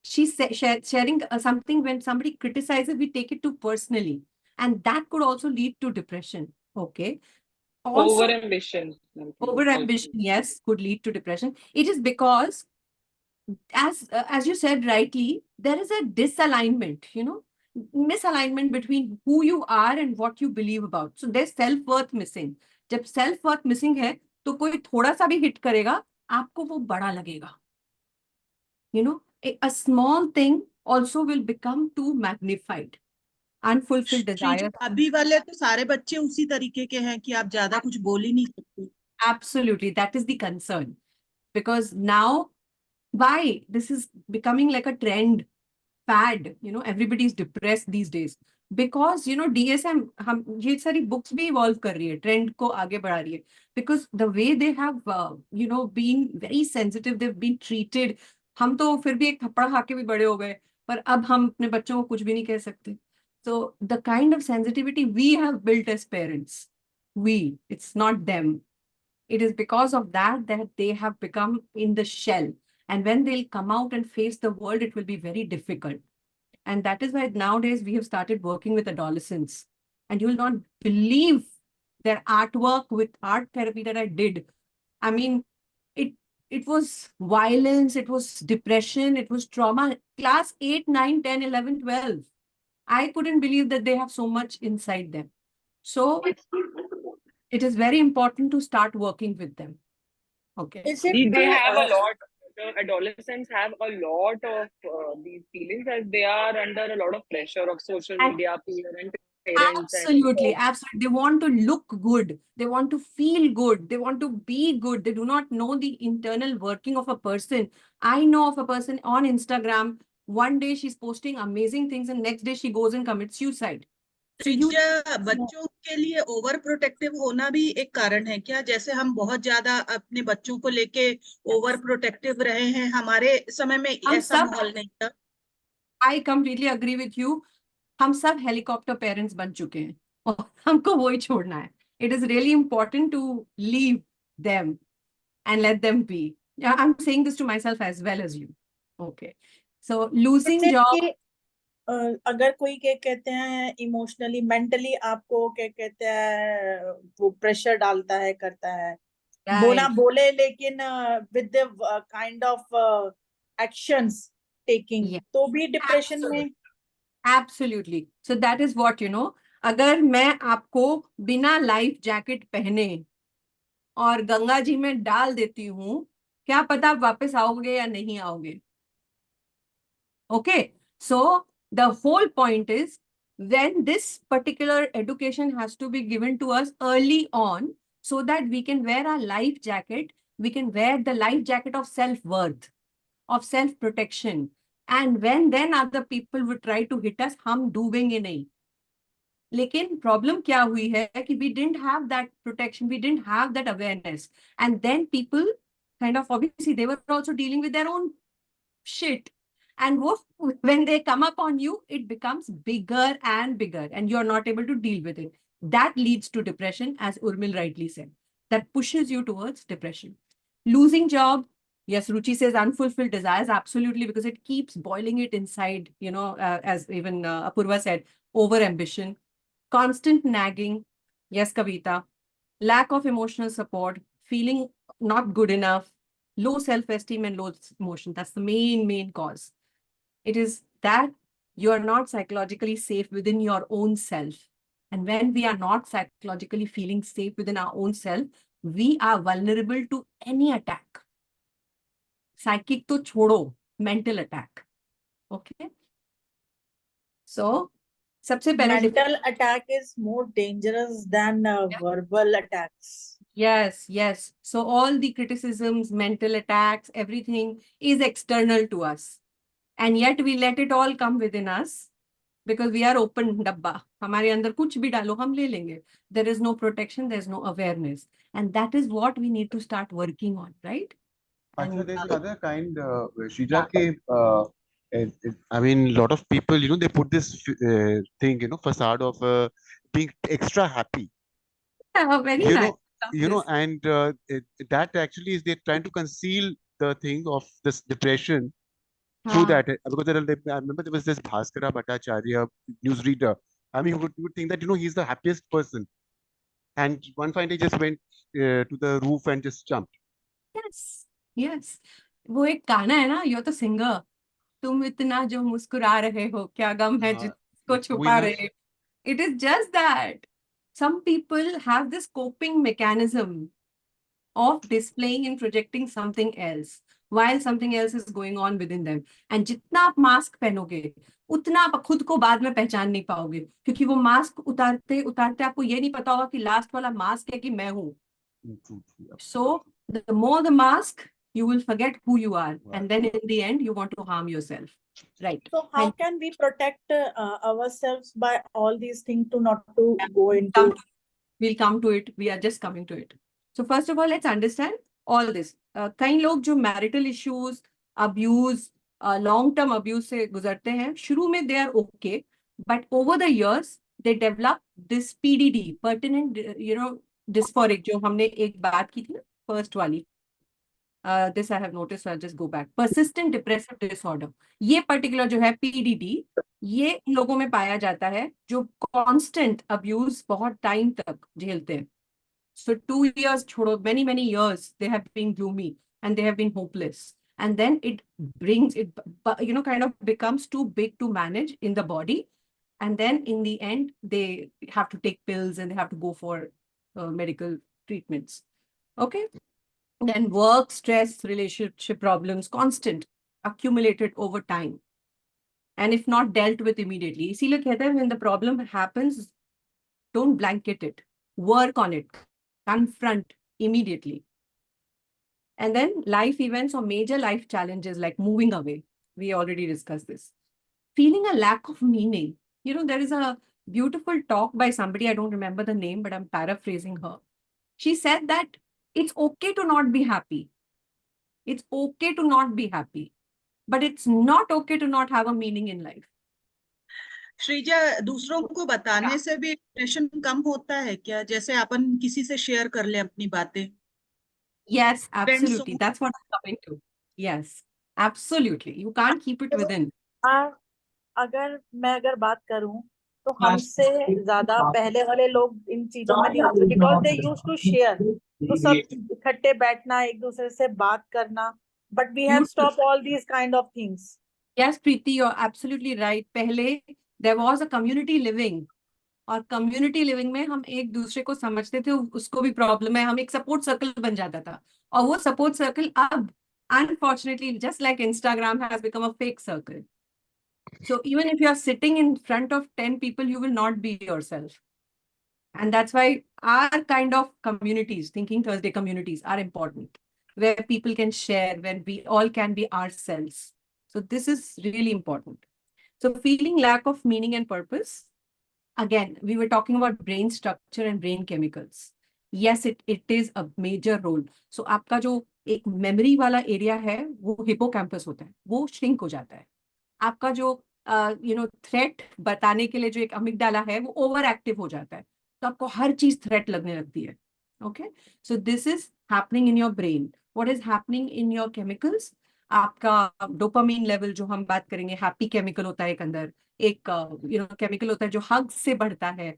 She's sharing something. When somebody criticizes, we take it too personally. And that could also lead to depression. Okay. Also, Overambition. overambition, yes, could lead to depression. It is because, as you said rightly, there is a disalignment, misalignment between who you are and what you believe about. So there's self-worth missing. जब self-worth missing है, तो कोई थोड़ा सा भी hit करेगा, आपको वो बड़ा लगेगा. A small thing also will become too magnified. Unfulfilled desires. अभी वाले तो सारे बच्चे उसी तरीके के हैं कि आप ज्यादा कुछ बोल ही नहीं सकते. Absolutely, that is the concern. Because now, why? This is becoming like a trend, fad. Everybody's depressed these days. Because, DSM, ये सारी books भी evolve कर रही है, trend को आगे बढ़ा रही है. Because the way they have, been very sensitive, they've been treated. हम तो फिर भी एक थप्पड़ खा के भी बड़े हो गए, पर अब हम अपने बच्चों को कुछ भी नहीं कह सकते. So the kind of sensitivity we have built as parents, it's not them. It is because of that they have become in the shell. And when they'll come out and face the world, it will be very difficult. And that is why nowadays we have started working with adolescents. And you will not believe their artwork with art therapy that I did. I mean, it was violence, it was depression, it was trauma. Class 8, 9, 10, 11, 12. I couldn't believe that they have so much inside them. So it is very important to start working with them. Okay. They have a lot. The adolescents have a lot of these feelings as they are under a lot of pressure of social media, peer and parents. Absolutely, absolutely. They want to look good. They want to feel good. They want to be good. They do not know the internal working of a person. I know of a person on Instagram. One day she's posting amazing things and next day she goes and commits suicide. बच्चों के लिए over protective होना भी एक कारण है क्या? जैसे हम बहुत ज्यादा अपने बच्चों को लेके ओवर प्रोटेक्टिव रहे हैं, हमारे समय में ऐसा माहौल नहीं था. I completely agree with you. हम सब हेलीकॉप्टर पेरेंट्स बन चुके हैं और हमको वही छोड़ना है. It is really important to leave them and let them be. Yeah, I'm saying this to myself as well as you. Okay. So losing job. अगर कोई क्या कहते हैं इमोशनली मेंटली आपको क्या कहते हैं वो प्रेशर डालता है करता है, बोला बोले लेकिन with the kind of actions taking, तो भी डिप्रेशन में. Absolutely. So that is what, अगर मैं आपको बिना लाइफ जैकेट पहने और गंगा जी में डाल देती हूँ, क्या पता आप वापस आओगे या नहीं आओगे. Okay. So the whole point is, when this particular education has to be given to us early on so that we can wear our life jacket, we can wear the life jacket of self-worth, of self-protection. And when then other people would try to hit us, हम डूबेंगे नहीं. लेकिन problem क्या हुई है कि we didn't have that protection, we didn't have that awareness. And then people kind of, obviously, they were also dealing with their own shit. And when they come up on you, it becomes bigger and bigger, and you're not able to deal with it. That leads to depression, as Urmil rightly said. That pushes you towards depression. Losing job, yes, Ruchi says unfulfilled desires, absolutely, because it keeps boiling it inside, as even Apurva said, over-ambition. Constant nagging, yes, Kavita. Lack of emotional support, feeling not good enough, low self-esteem and low emotion. That's the main cause. It is that you are not psychologically safe within your own self. And when we are not psychologically feeling safe within our own self, we are vulnerable to any attack. Psychic to छोड़ो, mental attack. Okay? So, सबसे पहले mental attack is more dangerous than verbal attacks. Yes. So all the criticisms, mental attacks, everything is external to us. And yet we let it all come within us because we are open dabba. हमारे अंदर कुछ भी डालो हम ले लेंगे. There is no protection, there is no awareness. And that is what we need to start working on, right? Actually, there's another kind, Shreeja, I mean, a lot of people, they put this thing, facade of being extra happy. Yeah, very You nice. know, and that actually is they're trying to conceal the thing of this depression through that. Because I remember there was this Bhaskara Bhattacharya newsreader. I mean, you would think that, he's the happiest person. And one fine day just went to the roof and just jumped. Yes. वो एक गाना है ना, you're the singer. तुम इतना जो मुस्कुरा रहे हो, क्या गम है जिसको छुपा रहे. It is just that. Some people have this coping mechanism of displaying and projecting something else while something else is going on within them. And जितना आप मास्क पहनोगे, उतना आप खुद को बाद में पहचान नहीं पाओगे, क्योंकि वो मास्क उतारते उतारते आपको ये नहीं पता होगा कि लास्ट वाला मास्क है कि मैं हूँ. So the more the mask, you will forget who you are, and then in the end you want to harm yourself, right? So how can we protect ourselves by all these things to not to go into? We'll come to it. We are just coming to it. So first of all, let's understand all this. कई लोग जो marital issues, abuse, long-term abuse से गुजरते हैं, शुरू में they are okay, but over the years they develop this PDD, pertinent, dysphoric, जो हमने एक बात की थी ना, first वाली. This I have noticed, so I'll just go back. Persistent depressive disorder. ये particular जो है PDD, ये इन लोगों में पाया जाता है जो constant abuse बहुत time तक झेलते हैं. So 2 years छोड़ो, many years they have been gloomy and they have been hopeless. And then it brings it, kind of becomes too big to manage in the body. And then in the end, they have to take pills and they have to go for medical treatments. Okay. Then work, stress, relationship problems, constant, accumulated over time. And if not dealt with immediately. इसीलिए कहते हैं when the problem happens, don't blanket it. Work on it. Confront immediately. And then life events or major life challenges like moving away. We already discussed this. Feeling a lack of meaning. There is a beautiful talk by somebody, I don't remember the name, but I'm paraphrasing her. She said that it's okay to not be happy. It's okay to not be happy. But it's not okay to not have a meaning in life. Sreeja, दूसरों को बताने से भी depression कम होता है क्या? जैसे अपन किसी से शेयर कर ले अपनी बातें. Yes, absolutely. That's what I'm coming to. Yes, absolutely. You can't keep it within. अगर मैं बात करूं तो हमसे ज्यादा पहले वाले लोग इन चीजों में नहीं होते, because they used to share. तो सब इकट्ठे बैठना, एक दूसरे से बात करना. But we have stopped all these kind of things. Yes, Preeti, you're absolutely right. पहले there was a community living. और community living में हम एक दूसरे को समझते थे, उसको भी प्रॉब्लम है, हम एक सपोर्ट सर्कल बन जाता था. और वो सपोर्ट सर्कल अब unfortunately just like Instagram has become a fake circle. So even if you are sitting in front of 10 people, you will not be yourself. And that's why our kind of communities, Thinking Thursday communities, are important, where people can share, when we all can be ourselves. So this is really important. So feeling lack of meaning and purpose. Again, we were talking about brain structure and brain chemicals. Yes, it is a major role. So आपका जो एक memory वाला area है, वो hippocampus होता है, वो shrink हो जाता है. आपका जो threat बताने के लिए जो एक amygdala है, वो overactive हो जाता है. तो आपको हर चीज threat लगने लगती है. Okay, so this is happening in your brain. What is happening in your chemicals? आपका dopamine level जो हम बात करेंगे, happy chemical होता है एक अंदर, एक chemical होता है जो hug से बढ़ता है,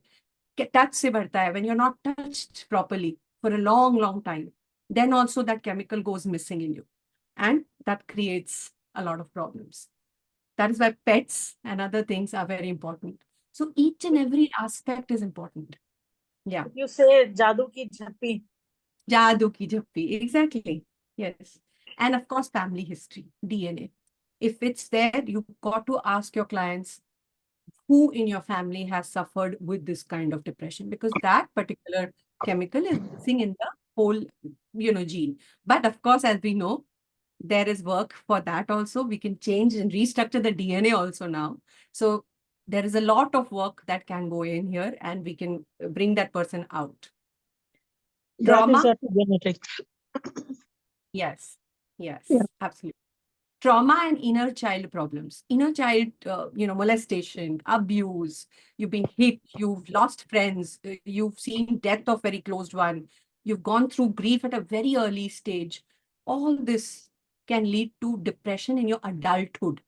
touch से बढ़ता है, when you're not touched properly for a long time. then also that chemical goes missing in you. And that creates a lot of problems. That is why pets and other things are very important. So each and every aspect is important. Yeah. You say jadoo ki jhappi. Jadoo ki jhappi. Exactly. Yes. And of course, family history, DNA. If it's there, you've got to ask your clients who in your family has suffered with this kind of depression, because that particular chemical is missing in the whole, gene. But of course, as we know, there is work for that also. We can change and restructure the DNA also now. So there is a lot of work that can go in here and we can bring that person out. That is Trauma. epigenetics. Yes, yes, Yeah. absolutely. Trauma and inner child problems. Inner child, molestation, abuse, you've been hit, you've lost friends, you've seen death of very close one, you've gone through grief at a very early stage. All this can lead to depression in your adulthood,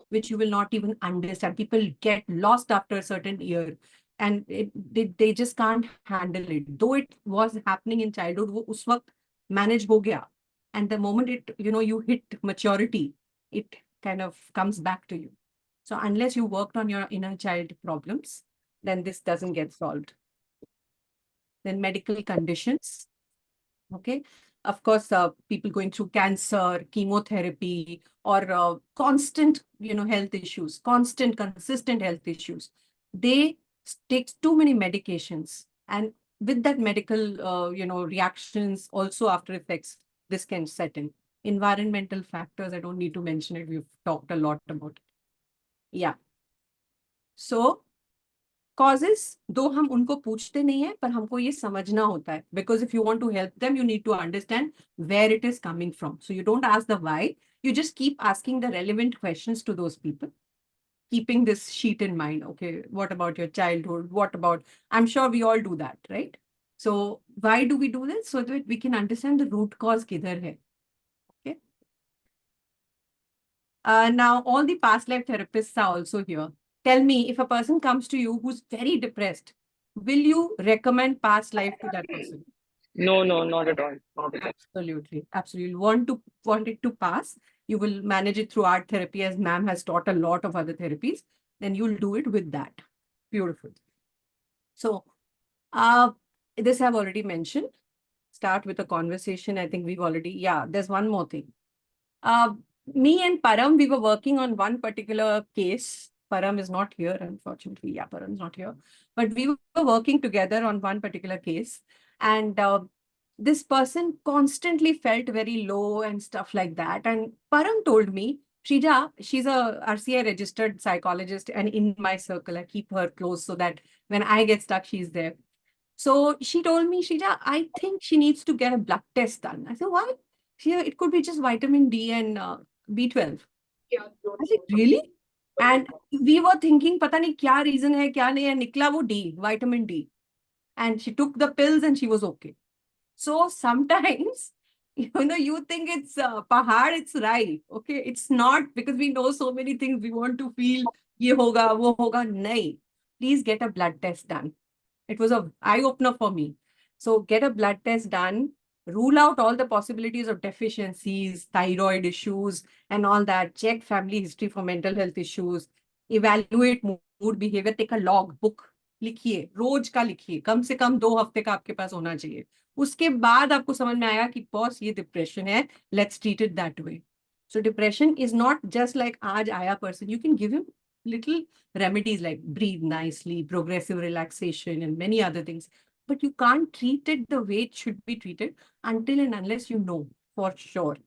which you will not even understand. People get lost after a certain year and they just can't handle it. Though it was happening in childhood, wo us waqt manage ho gaya. And the moment you hit maturity, it kind of comes back to you. So unless you worked on your inner child problems, then this doesn't get solved. Then medical conditions. Okay. Of course, people going through cancer, chemotherapy, or constant, health issues, constant, consistent health issues. They take too many medications. And with that medical, reactions, also after effects, this can set in. Environmental factors, I don't need to mention it. We've talked a lot about it. Yeah. So, causes, दो हम उनको पूछते नहीं है, पर हमको ये समझना होता है. Because if you want to help them, you need to understand where it is coming from. So you don't ask the why, you just keep asking the relevant questions to those people, keeping this sheet in mind. Okay, what about your childhood? What about, I'm sure we all do that, right? So why do we do this? So that we can understand the root cause kidhar hai. Okay. Now, all the past life therapists are also here. Tell me, if a person comes to you who's very depressed, will you recommend past life to that person? No, not at all. Not at all. Absolutely. Absolutely. Want it to pass. You will manage it through art therapy, as ma'am has taught a lot of other therapies. Then you'll do it with that. Beautiful. So, this I've already mentioned. Start with a conversation. I think we've already, there's one more thing. Me and Param, we were working on one particular case. Param is not here, unfortunately. Yeah, Param's not here. But we were working together on one particular case. And this person constantly felt very low and stuff like that. And Param told me, Shreeja, she's a RCI registered psychologist, and in my circle, I keep her close so that when I get stuck, she's there. So she told me, Shreeja, I think she needs to get a blood test done. I said, why? It could be just vitamin D and B12. I said, really? And we were thinking, pata nahi kya reason hai, kya nahi hai, nikla wo D, vitamin D. And she took the pills and she was okay. So sometimes, you think it's pahad, it's right. Okay, it's not, because we know so many things. We want to feel, ye hoga, wo hoga. Nahi. Please get a blood test done. It was an eye-opener for me. So get a blood test done, rule out all the possibilities of deficiencies, thyroid issues, and all that. Check family history for mental health issues, evaluate mood behavior, take a log book, लिखिए, रोज का लिखिए, कम से कम 2 हफ्ते का आपके पास होना चाहिए. उसके बाद आपको समझ में आएगा कि बॉस ये डिप्रेशन है, let's treat it that way. So depression is not just like आज आया person. You can give him little remedies like breathe nicely, progressive relaxation, and many other things. But you can't treat it the way it should be treated until and unless you know for sure.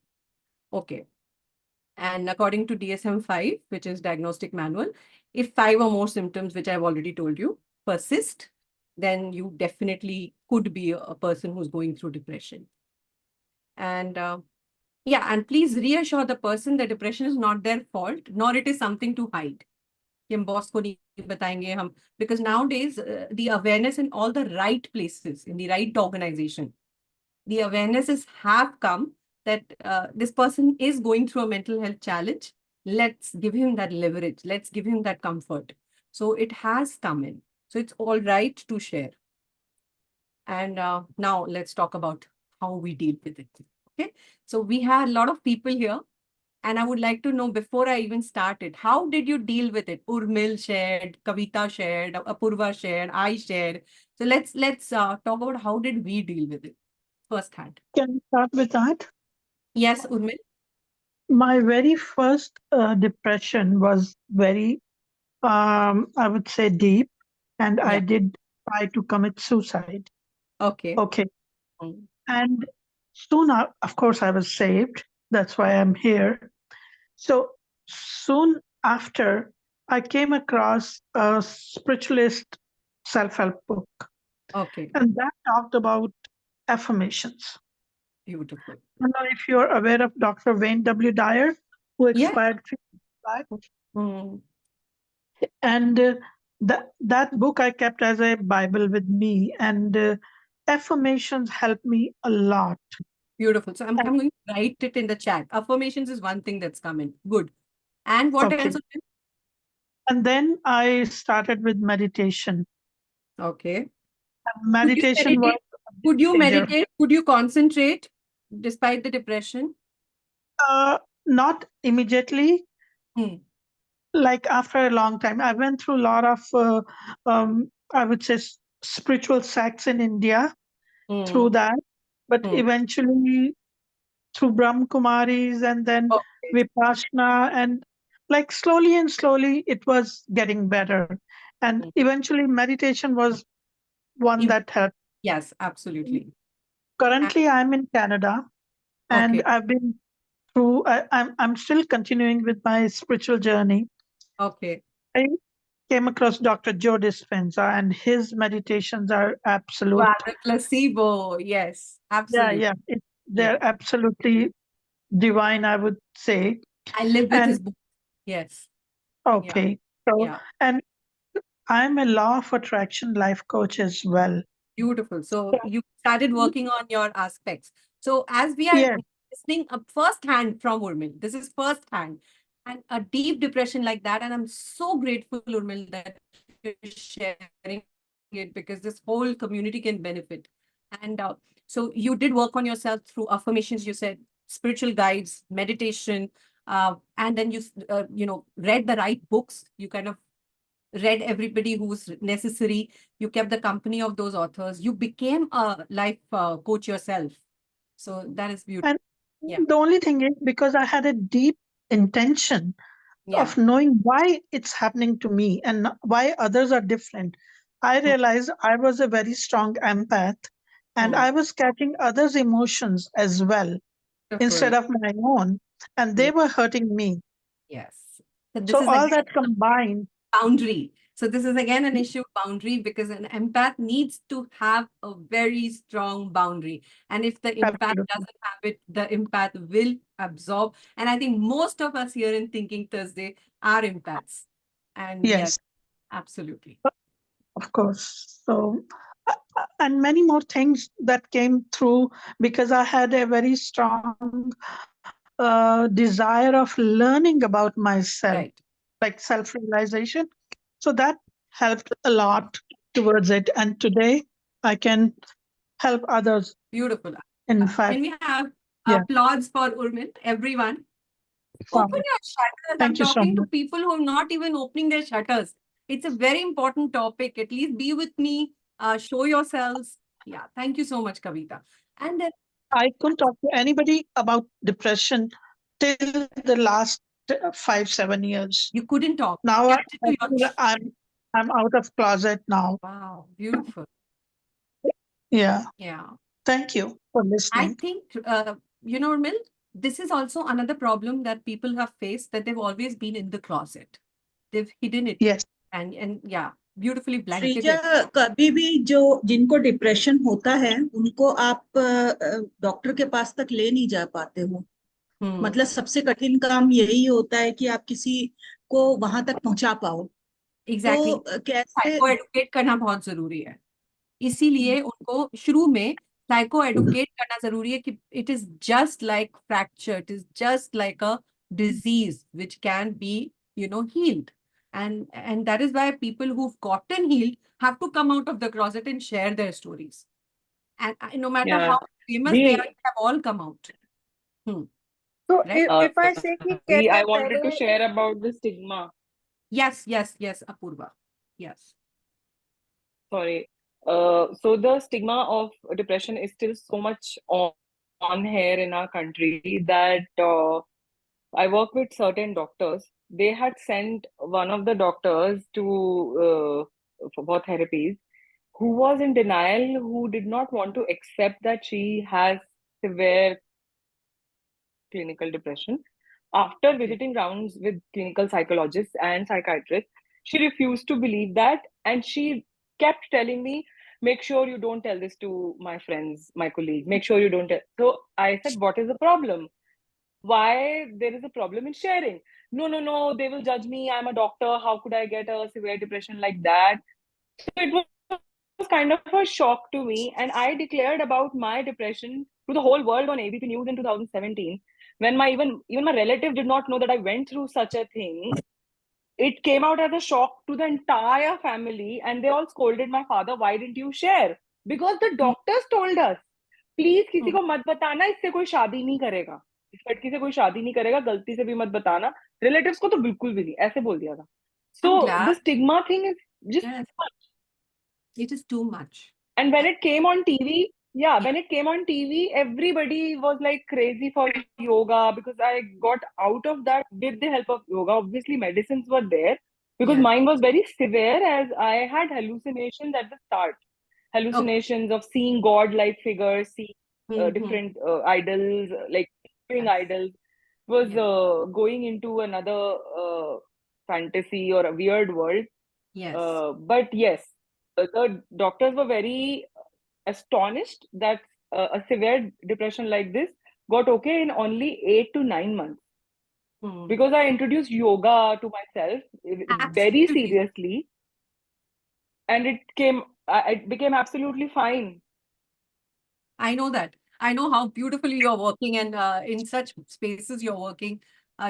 Okay. And according to DSM-5, which is diagnostic manual, if 5 or more symptoms, which I've already told you, persist, then you definitely could be a person who's going through depression. And and please reassure the person that depression is not their fault, nor it is something to hide. Boss ko nahi batayenge hum, because nowadays the awareness in all the right places, in the right organization, the awarenesses have come that this person is going through a mental health challenge. Let's give him that leverage. Let's give him that comfort. So it has come in. So it's all right to share. And now let's talk about how we deal with it. Okay, so we have a lot of people here, and I would like to know, before I even started, how did you deal with it? Urmil shared, Kavita shared, Apurva shared, I shared. So let's talk about how did we deal with it firsthand. Can we start with that? Yes, Urmil. My very first depression was very, I would say, deep, and I Yeah. did try to commit suicide. Okay. Okay. Mm. And soon, of course, I was saved. That's why I'm here. So soon after, I came across a spiritualist self-help book, Okay. and that talked about affirmations. Beautiful. I don't know if you're aware of Dr. Wayne W. Dyer, who Yeah. expired few years back. Mm. And that book I kept as a Bible with me, and affirmations helped me a lot. Beautiful. So I'm And- going to write it in the chat. Affirmations is one thing that's coming. Good. And what Okay. else? And then I started with meditation. Okay. Meditation was Could you changer. meditate? Could you concentrate despite the depression? Not immediately, Hmm. like after a long time. I went through a lot of, I would say, spiritual sects in India through that, but Hmm. eventually through Brahm Kumaris and then Okay. Vipassana, and like slowly and slowly it was getting better. And Hmm. eventually meditation was one that helped. Yes, absolutely. Currently I'm in Canada, and Okay. I've been through, I'm still continuing with my spiritual journey. Okay. I came across Dr. Joe Dispenza, and his meditations are absolute. Wow, the placebo. Yes, absolutely. Yeah, they're absolutely divine, I would say. I live with And his book. Yes. okay, so Yeah. and I'm a law of attraction life coach as well. Beautiful. So you started working on your aspects. So as we are Yeah, listening up firsthand from Urmil, this is firsthand, and a deep depression like that. And I'm so grateful, Urmil, that you're sharing it, because this whole community can benefit. And so you did work on yourself through affirmations, you said, spiritual guides, meditation, and then you read the right books. You kind of read everybody who's necessary. You kept the company of those authors. You became a life coach yourself. So that is beautiful. and Yeah. the only thing is, because I had a deep intention Yeah. of knowing why it's happening to me and why others are different, I realized I was a very strong empath, and I was catching others' emotions as well instead of my own, and they were hurting me. Yes. So this So is all again that combined, boundary. So this is again an issue of boundary, because an empath needs to have a very strong boundary. And if the empath absolutely. doesn't have it, the empath will absorb. And I think most of us here in Thinking Thursday are empaths. And yes, Yes, absolutely. of course. So, and many more things that came through because I had a very strong desire of learning about myself, Right. like self-realization. So that helped a lot towards it. And today I can help others. Beautiful. In fact, Can we have yeah. applause for Urmil, everyone? Wow. Open your shutters. Thank I'm you so talking to much. people who are not even opening their shutters. It's a very important topic. At least be with me. Show yourselves. Yeah. Thank you so much, Kavita. And then I couldn't talk to anybody about depression till the last 5-7 years. you couldn't talk. Now Kept it to your I'm out of closet now. Wow. Beautiful. Yeah. Yeah. Thank you for I listening. think, Urmil, this is also another problem that people have faced, that they've always been in the closet. They've hidden it. Yes. And yeah, beautifully Sreeja, blanketed. कभी भी जो जिनको depression होता है उनको आप doctor के पास तक ले नहीं जा पाते हो। मतलब सबसे कठिन काम यही होता है कि आप किसी को वहां तक पहुंचा पाओ। एग्जैक्टली तो कैसे साइको एडुकेट करना बहुत जरूरी है, इसीलिए उनको शुरू में साइको एडुकेट करना जरूरी है कि it is just like fracture, it is just like a disease which can be healed. And that is why people who've gotten healed have to come out of the closet and share their stories. And no matter how famous We- they have all come out. So Right? if I say कि We, कहते I हैं wanted to पहले share about the stigma. Yes, Apurva. Yes. Sorry. So the stigma of depression is still so much on here in our country that I work with certain doctors. They had sent one of the doctors to for therapies, who was in denial, who did not want to accept that she has severe clinical depression. After visiting rounds with clinical psychologists and psychiatrists, she refused to believe that, and she kept telling me, make sure you don't tell this to my friends, my colleagues, make sure you don't tell. So I said, what is the problem? Why there is a problem in sharing? No, they will judge me. I'm a doctor. How could I get a severe depression like that? So it was kind of a shock to me. And I declared about my depression to the whole world on ABP News in 2017. When my even my relative did not know that I went through such a thing. It came out as a shock to the entire family, and they all scolded my father, why didn't you share? Because the doctors told us, please किसी को मत बताना, इससे कोई शादी नहीं करेगा, इस लड़की से कोई शादी नहीं करेगा, गलती से भी मत बताना, रिलेटिव्स को तो बिल्कुल भी नहीं, ऐसे बोल दिया था. So the stigma thing is just too much. It is too much. And when it came on TV, when it came on TV, everybody was like crazy for yoga, because I got out of that with the help of yoga. Obviously, medicines were there, because mine was very severe, as I had hallucinations at the start. Hallucinations of seeing God-like figures, seeing different idols, like doing idols, was going into another fantasy or a weird world. Yes. But yes, the doctors were very astonished that a severe depression like this got okay in only 8 to 9 months. Because I introduced yoga to myself very seriously, and it became absolutely fine. I know that. I know how beautifully you're working, and in such spaces you're working.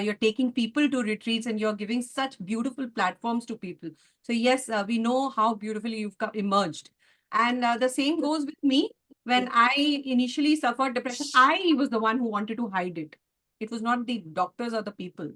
You're taking people to retreats, and you're giving such beautiful platforms to people. So yes, we know how beautifully you've emerged. And the same goes with me. When I initially suffered depression, I was the one who wanted to hide it. It was not the doctors or the people.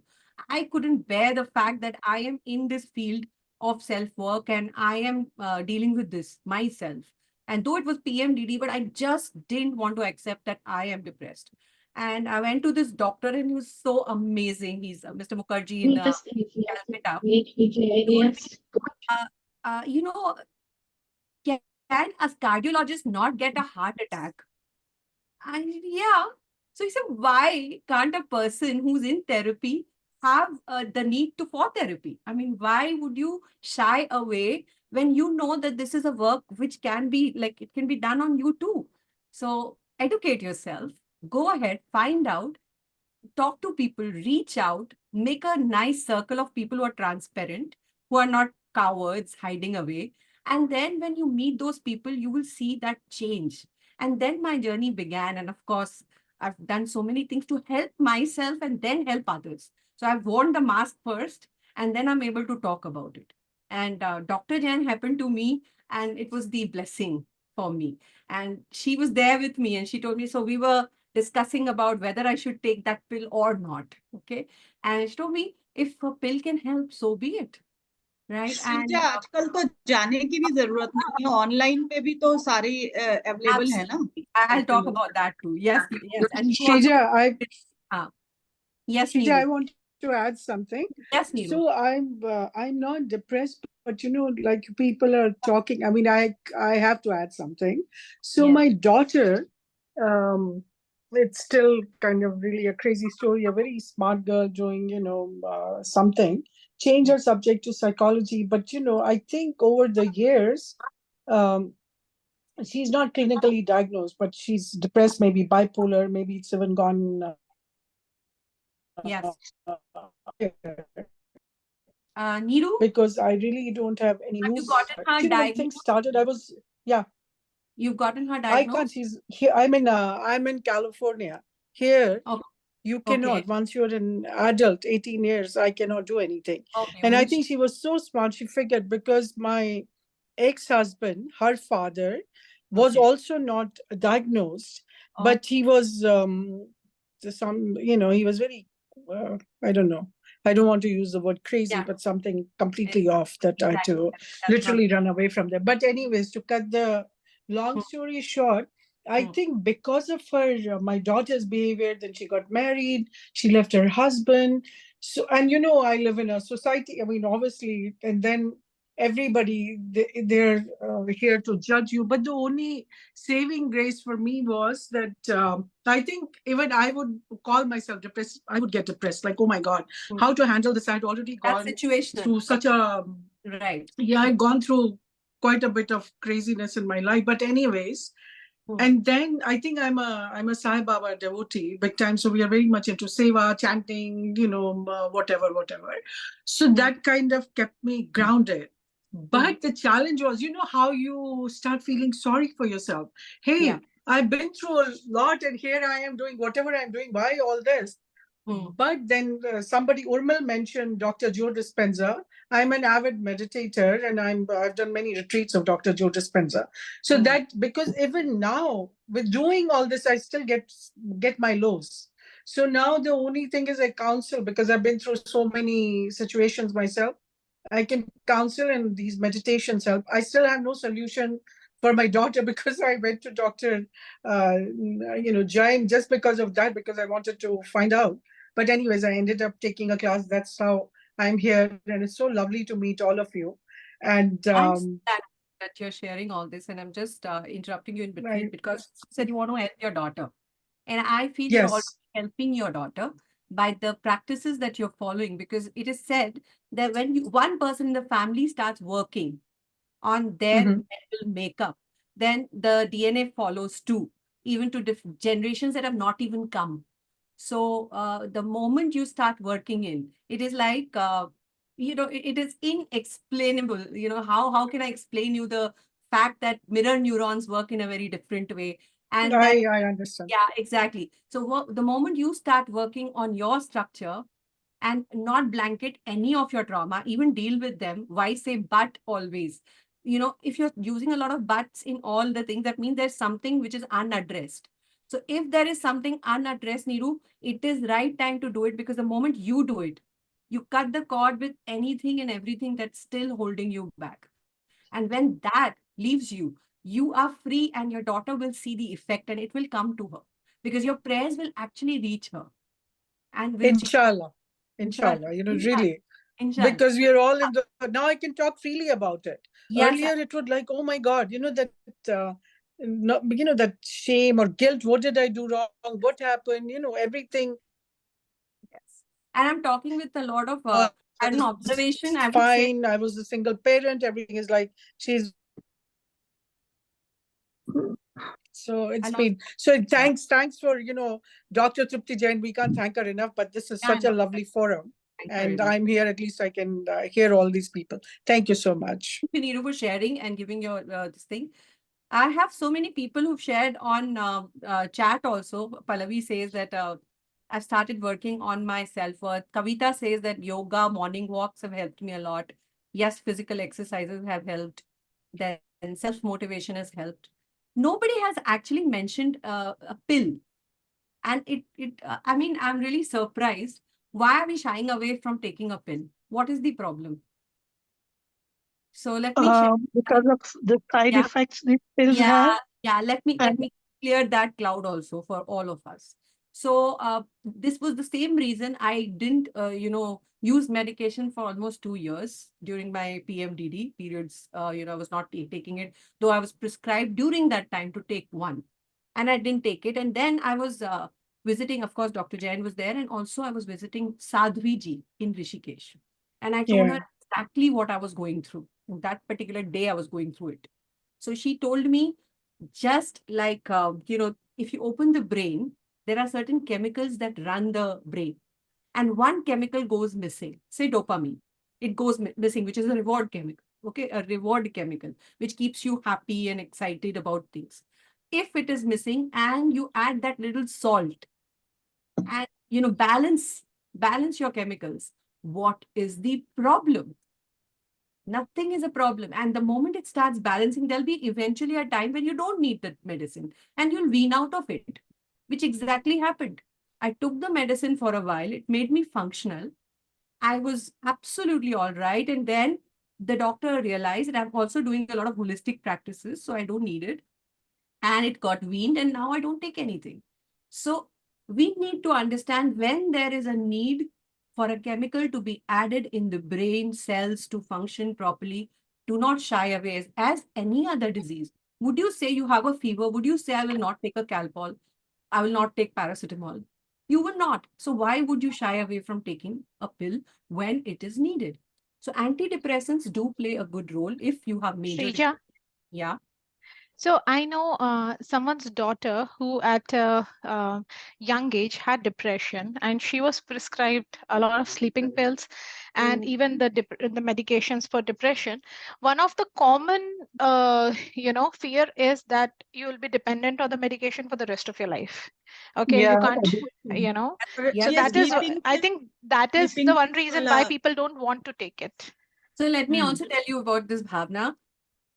I couldn't bear the fact that I am in this field of self-work, and I am dealing with this myself. And though it was PMDD, but I just didn't want to accept that I am depressed. And I went to this doctor, and he was so amazing. He's Mr. Mukherjee in Calcutta. You know, can a cardiologist not get a heart attack? And yeah. So he said, why can't a person who's in therapy have the need for therapy? I mean, why would you shy away when you know that this is a work which can be like, it can be done on you too? So educate yourself, go ahead, find out, talk to people, reach out, make a nice circle of people who are transparent, who are not cowards hiding away. And then when you meet those people, you will see that change. And then my journey began. And of course, I've done so many things to help myself and then help others. So I've worn the mask first, and then I'm able to talk about it. And Dr. Jain happened to me, and it was the blessing for me. And she was there with me, and she told me, so we were discussing about whether I should take that pill or not. Okay. And she told me, if a pill can help, so be it. Right. Sreeja, आजकल तो जाने की भी जरूरत नहीं है, online पे भी तो सारी अवेलेबल है ना. I'll talk about that too. Yes. And Shreeja, yes, Shreeja, Neeru. I want to add something. Yes, Neeru. So I'm not depressed, but like people are talking. I mean, I have to add something. So my daughter, it's still kind of really a crazy story. A very smart girl doing something. Change her subject to psychology, but I think over the years, she's not clinically diagnosed, but she's depressed, maybe bipolar, maybe it's even gone. Neeru? Because I really don't have any news. Have you gotten her When diagnosed? things started, You've gotten her I diagnosed? can't. She's here. I'm in California. Here, you cannot. Once you're an adult, 18 years, I cannot do anything. And I think she was so smart. She figured, because my ex-husband, her father, was also not diagnosed. but he was he was very I don't know. I don't want to use the word crazy, Yeah. but something completely off that I had to That's literally run away from there. But anyways, to cut the long story short, I think because of her, my daughter's behavior, then she got married, she left her husband. So, and I live in a society, I mean, obviously, and then everybody, they're here to judge you. But the only saving grace for me was that I think even I would call myself depressed. I would get depressed, like, oh my God, how to handle this? I'd already That's gone situational. through such a, Right. yeah, I'd gone through quite a bit of craziness in my life. But anyways, and then I think I'm a Sai Baba devotee, big time. So we are very much into seva, chanting, whatever. So that kind of kept me grounded. But the challenge was, how you start feeling sorry for yourself. Hey, Yeah. I've been through a lot, and here I am doing whatever I'm doing. Why all this? But then somebody, Urmil, mentioned Dr. Joe Dispenza. I'm an avid meditator, and I've done many retreats of Dr. Joe Dispenza. So that, because even now with doing all this, I still get my lows. So now the only thing is I counsel, because I've been through so many situations myself. I can counsel, and these meditations help. I still have no solution for my daughter because I went to Dr. Jain just because of that, because I wanted to find out. But anyways, I ended up taking a class. That's how I'm here. And it's so lovely to meet all of you. And I'm so glad that you're sharing all this, and I'm just interrupting you in between Right. because you said you want to help your daughter. And I feel you're already yes, helping your daughter by the practices that you're following, because it is said that when one person in the family starts working on their Mhm. mental makeup, then the DNA follows too, even to generations that have not even come. So the moment you start working in, it is like, it is inexplainable. How can I explain you the fact that mirror neurons work in a very different way? And that, I understand. yeah, exactly. So the moment you start working on your structure and not blanket any of your trauma, even deal with them, why say but always? If you're using a lot of buts in all the things, that means there's something which is unaddressed. So if there is something unaddressed, Niru, it is right time to do it, because the moment you do it, you cut the cord with anything and everything that's still holding you back. And when that leaves you, you are free, and your daughter will see the effect, and it will come to her, because your prayers will actually reach her and will change. Inshallah. Inshallah. Inshallah. Inshallah. Really. Inshallah. Because we are all in the, now I can talk freely about it. Yes. Earlier it would like, oh my God, that that shame or guilt. What did I do wrong? What happened? Everything Yes. And I'm talking with a lot of, was I don't know, observation, I would say. fine. I was a single parent. Everything is like, she's. So it's And been, so thanks for, Dr. Trupti Jain. We can't thank her enough, but this is I such a know. lovely forum. Thank you very And much. I'm here, at least I can hear all these people. Thank you so much. Thank you, Neeru, for sharing and giving your this thing. I have so many people who've shared on chat also. Pallavi says that I've started working on my self-worth. Kavita says that yoga, morning walks have helped me a lot. Yes, physical exercises have helped. Then self-motivation has helped. Nobody has actually mentioned a pill. And I mean, I'm really surprised. Why are we shying away from taking a pill? What is the problem? So let me share. Because of the side Yeah. effects these pills Yeah, have. yeah. Let And me clear that cloud also for all of us. So this was the same reason I didn't, use medication for almost 2 years during my PMDD periods. I was not taking it, though I was prescribed during that time to take one, and I didn't take it. And then I was visiting, of course, Dr. Jain was there, and also I was visiting Sadhvi ji in Rishikesh, and I told Yeah. her exactly what I was going through. That particular day, I was going through it. So she told me, just like, if you open the brain, there are certain chemicals that run the brain. And one chemical goes missing, say dopamine. It goes missing, which is a reward chemical. Okay, a reward chemical, which keeps you happy and excited about things. If it is missing and you add that little salt and, balance your chemicals, what is the problem? Nothing is a problem. And the moment it starts balancing, there'll be eventually a time when you don't need the medicine and you'll wean out of it. which exactly happened. I took the medicine for a while. It made me functional. I was absolutely all right. And then the doctor realized that I'm also doing a lot of holistic practices, so I don't need it. And it got weaned, and now I don't take anything. So we need to understand when there is a need for a chemical to be added in the brain cells to function properly. Do not shy away as any other disease. Would you say you have a fever? Would you say I will not take a Calpol? I will not take paracetamol? You will not. So why would you shy away from taking a pill when it is needed? So antidepressants do play a good role if you have major. Shreeja, Yeah. so I know someone's daughter who at a young age had depression, and she was prescribed a lot of sleeping pills and even the medications for depression. One of the common fear is that you will be dependent on the medication for the rest of your life. Okay, Yeah, you can't, addiction. you know. Yes, So Yes, that is, sleeping I pill, think that is the sleeping one pill reason why wala. people don't want to take it. So let me Hmm. also tell you about this, Bhavna.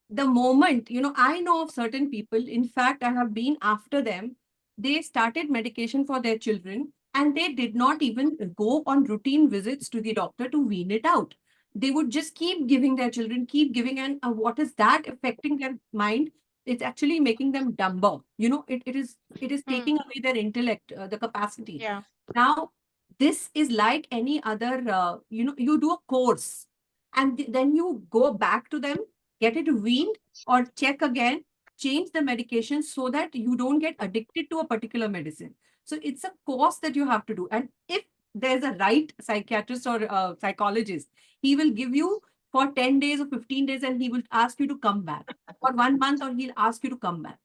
The moment, I know of certain people, in fact, I have been after them. They started medication for their children and they did not even go on routine visits to the doctor to wean it out. They would just keep giving their children, keep giving, and what is that affecting their mind? It's actually making them dumber. It is Hmm. taking away their intellect, the capacity. Yeah. Now, this is like any other, you do a course and then you go back to them, get it weaned, or check again, change the medication so that you don't get addicted to a particular medicine. So it's a course that you have to do. And if there's a right psychiatrist or psychologist, he will give you for 10 days or 15 days and he will ask you to come back. For 1 month, or he'll ask you to come back.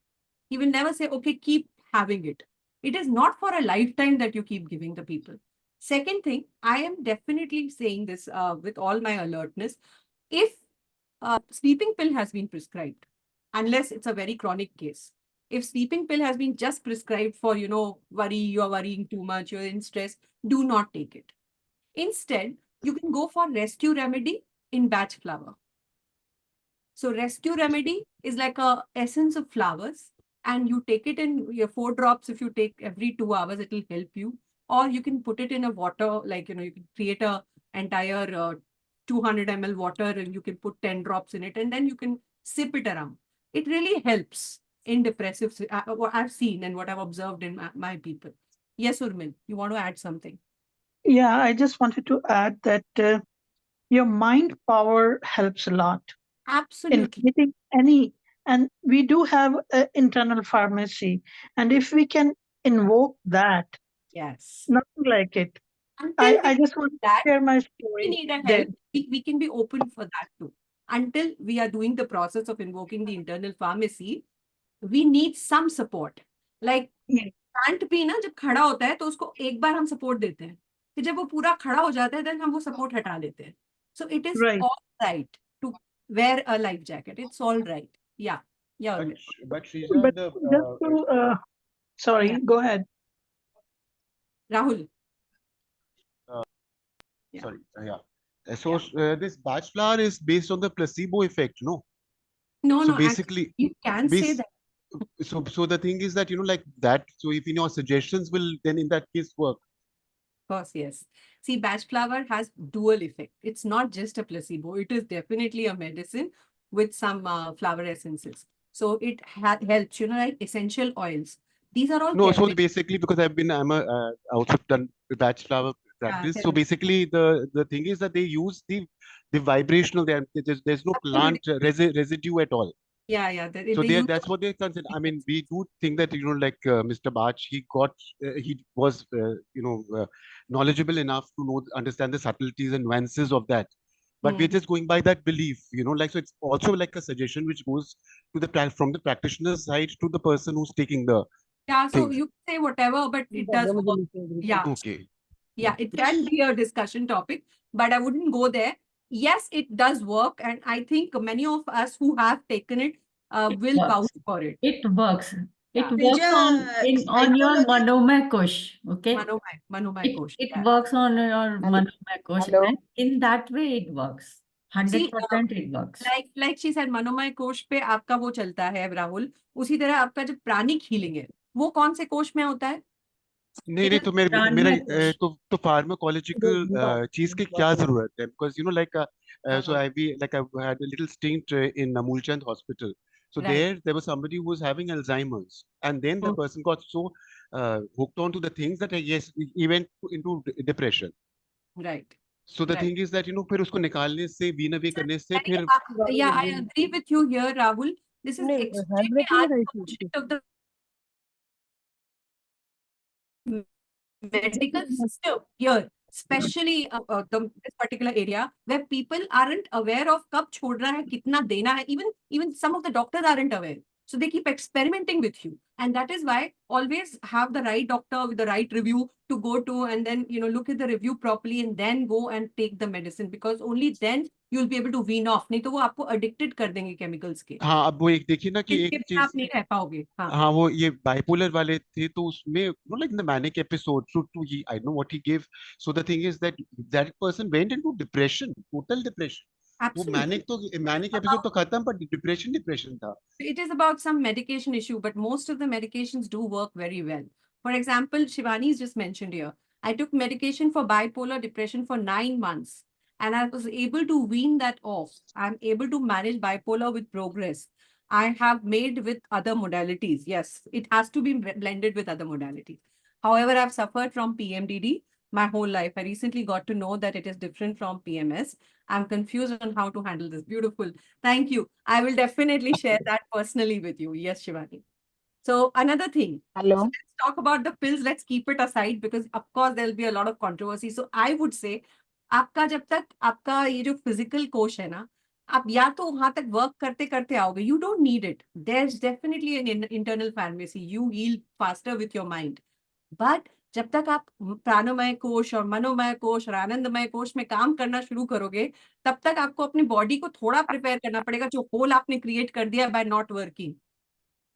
He will never say, okay, keep having it. It is not for a lifetime that you keep giving the people. Second thing, I am definitely saying this with all my alertness. If sleeping pill has been prescribed, unless it's a very chronic case. If sleeping pill has been just prescribed for, worry, you're worrying too much, you're in stress, do not take it. Instead, you can go for rescue remedy in batch flower. So rescue remedy is like a essence of flowers, and you take it in your 4 drops. If you take every 2 hours, it will help you. Or you can put it in a water, like, you can create a entire 200 ml water and you can put 10 drops in it and then you can sip it around. It really helps in depressive, what I've seen and what I've observed in my people. Yes, Urmil, you want to add something? Yeah, I just wanted to add that your mind power helps a lot in Absolutely. getting any, and we do have an internal pharmacy, and if we can invoke that, Yes. nothing like it. Until I we just do want to that, share my we story need a there. help. We can be open for that too. Until we are doing the process of invoking the internal pharmacy, we need some support. Like Yeah, plant भी ना जब खड़ा होता है तो उसको एक बार हम सपोर्ट देते हैं, फिर जब वो पूरा खड़ा हो जाता है देन हम वो सपोर्ट हटा देते हैं. So it is right. all right to wear a life jacket. It's all right. Yeah. Yeah. But, Urmil. but Shreeja, But the just to, sorry, Yeah. go ahead. Rahul. uh, Yeah. sorry, yeah. So this batch flower is based on the placebo effect, no? No, So no, actually, basically, you can say base, that. so the thing is that like that. So if your suggestions will then in that case work. Of course, yes. See, batch flower has dual effect. It's not just a placebo. It is definitely a medicine with some flower essences. So it helps, like essential oils. These are all No, so chemical. basically because I'm also done batch flower practice. So therapy. basically the thing is that they use the vibrational. There's no Absolutely. plant residue at all. Yeah, yeah. So They use that's what they consider. I mean, we do think that like Mr. Bach, he was knowledgeable enough to understand the subtleties and nuances of that. But we're just going by that belief, like so. It's also like a suggestion which goes to from the practitioner's side to the person who's taking the Yeah, so thing. you can say whatever, but it does work. Yeah, Okay. yeah, it can be a discussion topic, but I wouldn't go there. Yes, it does work, and I think many of us who have taken it will works. vouch for it. It works. It Yeah. works on your Psychology. Manomai Kosh. Okay. Manomai Kosh. It Yeah. works on your Hello. Manomai Kosh. Hello. And in that way it works. See, 100% it works. like she said, मनोमय कोश पे आपका वो चलता है राहुल. उसी तरह आपका जो प्राणिक हीलिंग है वो कौन से कोश में होता है? नहीं It नहीं is तो मेरे मेरा प्राणमय कोश। तो फार्माकोलॉजिकल चीज की क्या जरूरत है, because you know like so हाँ, I had a little stint in Mulchand Hospital. So right. there was somebody who was having Alzheimer's, and then the person got so hooked on to the things that yes, he went into depression. Right. So the Right. thing is that फिर उसको निकालने से Wien वे करने से Very, फिर yeah, I agree with you here, Rahul. This is extremely handwriting is unfortunate of the medical system here, especially this particular area where people aren't aware of कब छोड़ना है, कितना देना है. Even some of the doctors aren't aware. So they keep experimenting with you. And that is why always have the right doctor with the right review to go to, and then, look at the review properly and then go and take the medicine, because only then you'll be able to wean off. नहीं तो वो आपको addicted कर देंगे chemicals के. हाँ अब वो एक देखिए ना कि इसके एक बिना चीज, आप नहीं रह पाओगे. हाँ. हाँ वो ये बाइपोलर वाले थे तो उसमें know like the manic episode to he I know what he give. So the thing is that that person went into depression, total depression. वो Absolutely. मैनिक एपिसोड तो खत्म, पर डिप्रेशन डिप्रेशन था. It is about some medication issue, but most of the medications do work very well. For example, Shivani's just mentioned here. I took medication for bipolar depression for 9 months, and I was able to wean that off. I'm able to manage bipolar with progress. I have made with other modalities. Yes, it has to be blended with other modalities. However, I've suffered from PMDD my whole life. I recently got to know that it is different from PMS. I'm confused on how to handle this. Beautiful. Thank you. I will definitely share that personally with you. Yes, Shivani. So another thing. Hello. So let's talk about the pills. Let's keep it aside because of course there'll be a lot of controversy. So I would say आपका जब तक आपका ये जो physical कोश है ना, आप या तो वहां तक वर्क करते करते आओगे. You don't need it. There's definitely an internal pharmacy. You heal faster with your mind. But जब तक आप प्राणमय कोश और मनोमय कोश और आनंदमय कोश में काम करना शुरू करोगे, तब तक आपको अपनी बॉडी को थोड़ा प्रिपेयर करना पड़ेगा, जो होल आपने क्रिएट कर दिया बाय नॉट वर्किंग.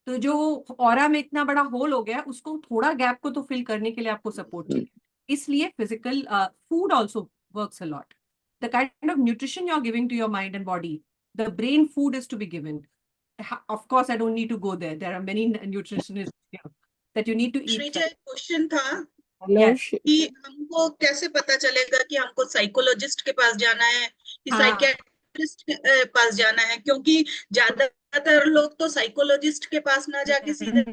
तो जो ऑरा में इतना बड़ा होल हो गया, उसको थोड़ा गैप को तो फिल करने के लिए आपको सपोर्ट चाहिए. इसलिए physical food also works a lot. The kind of nutrition you are giving to your mind and body, the brain food is to be given. Of course, I don't need to go there. There are many nutritionists here that you need to eat. Sreeja, एक question था Yes. कि हमको कैसे पता चलेगा कि हमको psychologist के पास जाना है कि साइकियाट्रिस्ट के पास जाना है, क्योंकि ज्यादातर लोग तो साइकोलॉजिस्ट के पास ना जाके सीधे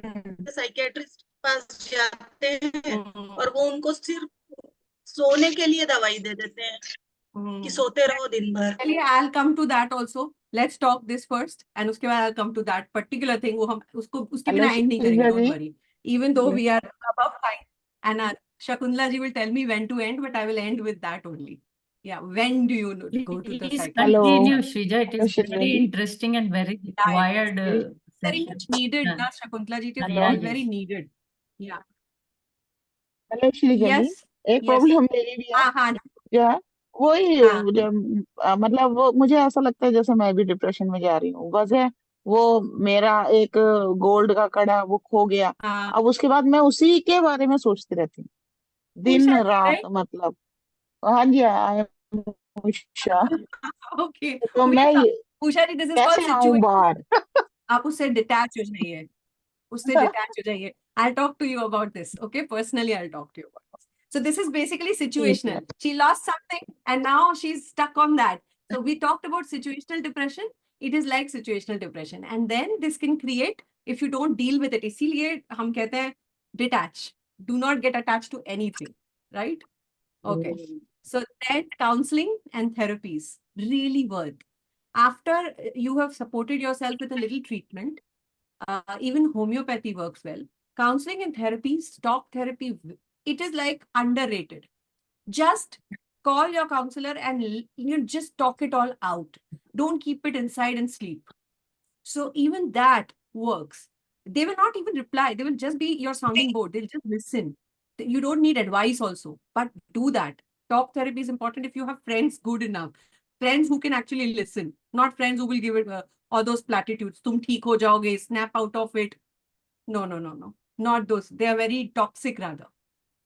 साइकियाट्रिस्ट के पास जाते हैं और वो उनको सिर्फ सोने के लिए दवाई दे देते हैं कि सोते रहो दिन भर. चलिए, I'll come to that also. Let's talk this first, and उसके बाद I'll come to that particular thing. वो हम उसको उसके बिना end नहीं करेंगे. Don't worry. Even though we are above time, and Shakuntala ji will tell me when to end, but I will end with that only. Yeah, when do you go to the Please psychiatrist? continue, Shreeja. It is very interesting and very required Very session. much needed, Yeah. na Shakuntala ji. It is Yeah, very yes. needed. Yeah. Hello Sreeja ji, Yes. एक Yes. Problem मेरी भी है. हाँ. क्या वही हाँ. मतलब वो मुझे ऐसा लगता है जैसे मैं भी डिप्रेशन में जा रही हूँ. वजह वो मेरा एक गोल्ड का कड़ा वो खो गया. हाँ. अब उसके बाद मैं उसी के बारे में सोचती रहती हूँ दिन उषा जी, रात. right? मतलब हाँ जी, आई एम उषा. Okay. तो मैं उषा जी, this is called कैसे आऊं situation. बाहर? आप उससे डिटैच हो जाइए. उससे डिटैच हो जाइए. I'll talk to you about this. Okay, personally, I'll talk to you about this. So this is basically situational. She lost something and now she's stuck on that. So we talked about situational depression. It is like situational depression, and then this can create if you don't deal with it. इसीलिए हम कहते हैं detach. Do not get attached to anything, right? Okay. So then counseling and therapies really work. After you have supported yourself with a little treatment, even homeopathy works well. Counseling and therapy, talk therapy, it is like underrated. Just call your counselor and just talk it all out. Don't keep it inside and sleep. So even that works. They will not even reply. They will just be your sounding board. They'll just listen. You don't need advice also, but do that. Talk therapy is important if you have friends good enough. Friends who can actually listen, not friends who will give it all those platitudes. Tum theek ho jaoge, snap out of it. No. Not those. They are very toxic rather.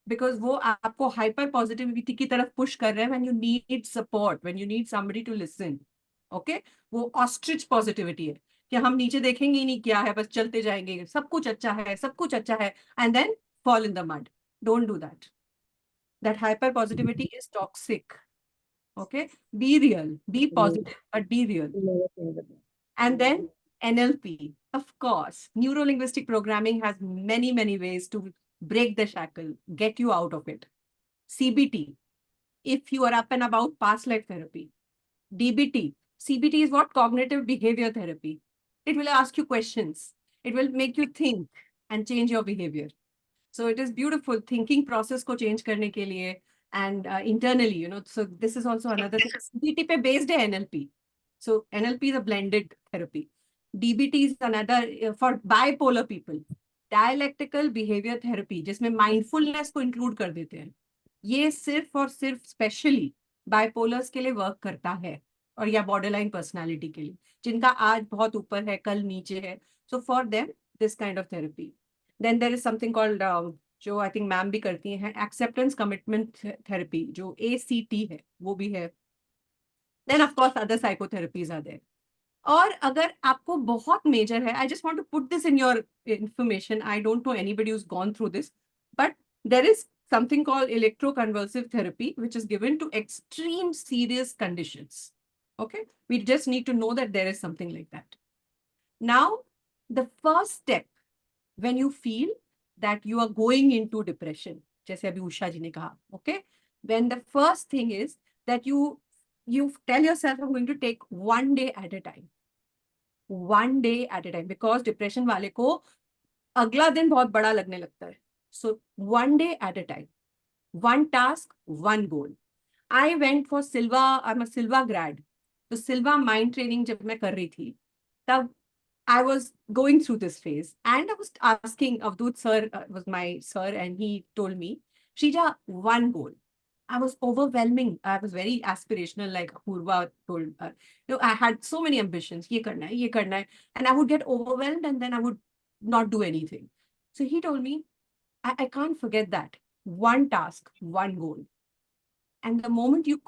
Because वो आपको hyper positivity की तरफ push कर रहे हैं when you need support, when you need somebody to listen. Okay? वो ostrich positivity है कि हम नीचे देखेंगे ही नहीं क्या है, बस चलते जाएंगे, सब कुछ अच्छा है, सब कुछ अच्छा है, and then fall in the mud. Don't do that. That hyper positivity is toxic. Okay, be real, be positive, but be real. And then NLP, of course, neuro linguistic programming has many, many ways to break the shackle, get you out of it. CBT, if you are up and about, past life therapy. DBT, CBT is what? Cognitive behavior therapy. It will ask you questions. It will make you think and change your behavior. So it is beautiful thinking process को change करने के लिए, and internally, you know, so this is also another thing. CBT पे based है NLP. So NLP is a blended therapy. DBT is another for bipolar people. Dialectical behavior therapy, जिसमें mindfulness को include कर देते हैं. ये सिर्फ और सिर्फ स्पेशली बाइपोलर्स के लिए वर्क करता है, और या बॉर्डरलाइन पर्सनालिटी के लिए, जिनका आज बहुत ऊपर है, कल नीचे है. So for them this kind of therapy. Then there is something called, जो आई थिंक मैम भी करती हैं, एक्सेप्टेंस कमिटमेंट थेरेपी, जो ACT है, वो भी है. Then of course other psychotherapies are there. और अगर आपको बहुत मेजर है, I just want to put this in your information, I don't know anybody who's gone through this, but there is something called electroconvulsive therapy, which is given to extreme serious conditions. Okay, we just need to know that there is something like that. Now, the first step when you feel that you are going into depression, जैसे अभी उषा जी ने कहा, okay, when the first thing is that you tell yourself, I'm going to take one day at a time. One day at a time, because depression वाले को अगला दिन बहुत बड़ा लगने लगता है. So one day at a time, one task, one goal. I went for Silva. I'm a Silva grad. तो Silva mind training जब मैं कर रही थी, तब I was going through this phase, and I was asking Avdut sir, was my sir, and he told me, Shreeja, one goal. I was overwhelming. I was very aspirational, like Purva told. I had so many ambitions. Ye karna hai, and I would get overwhelmed, and then I would not do anything. So he told me, I can't forget that. One task, one goal. And the moment you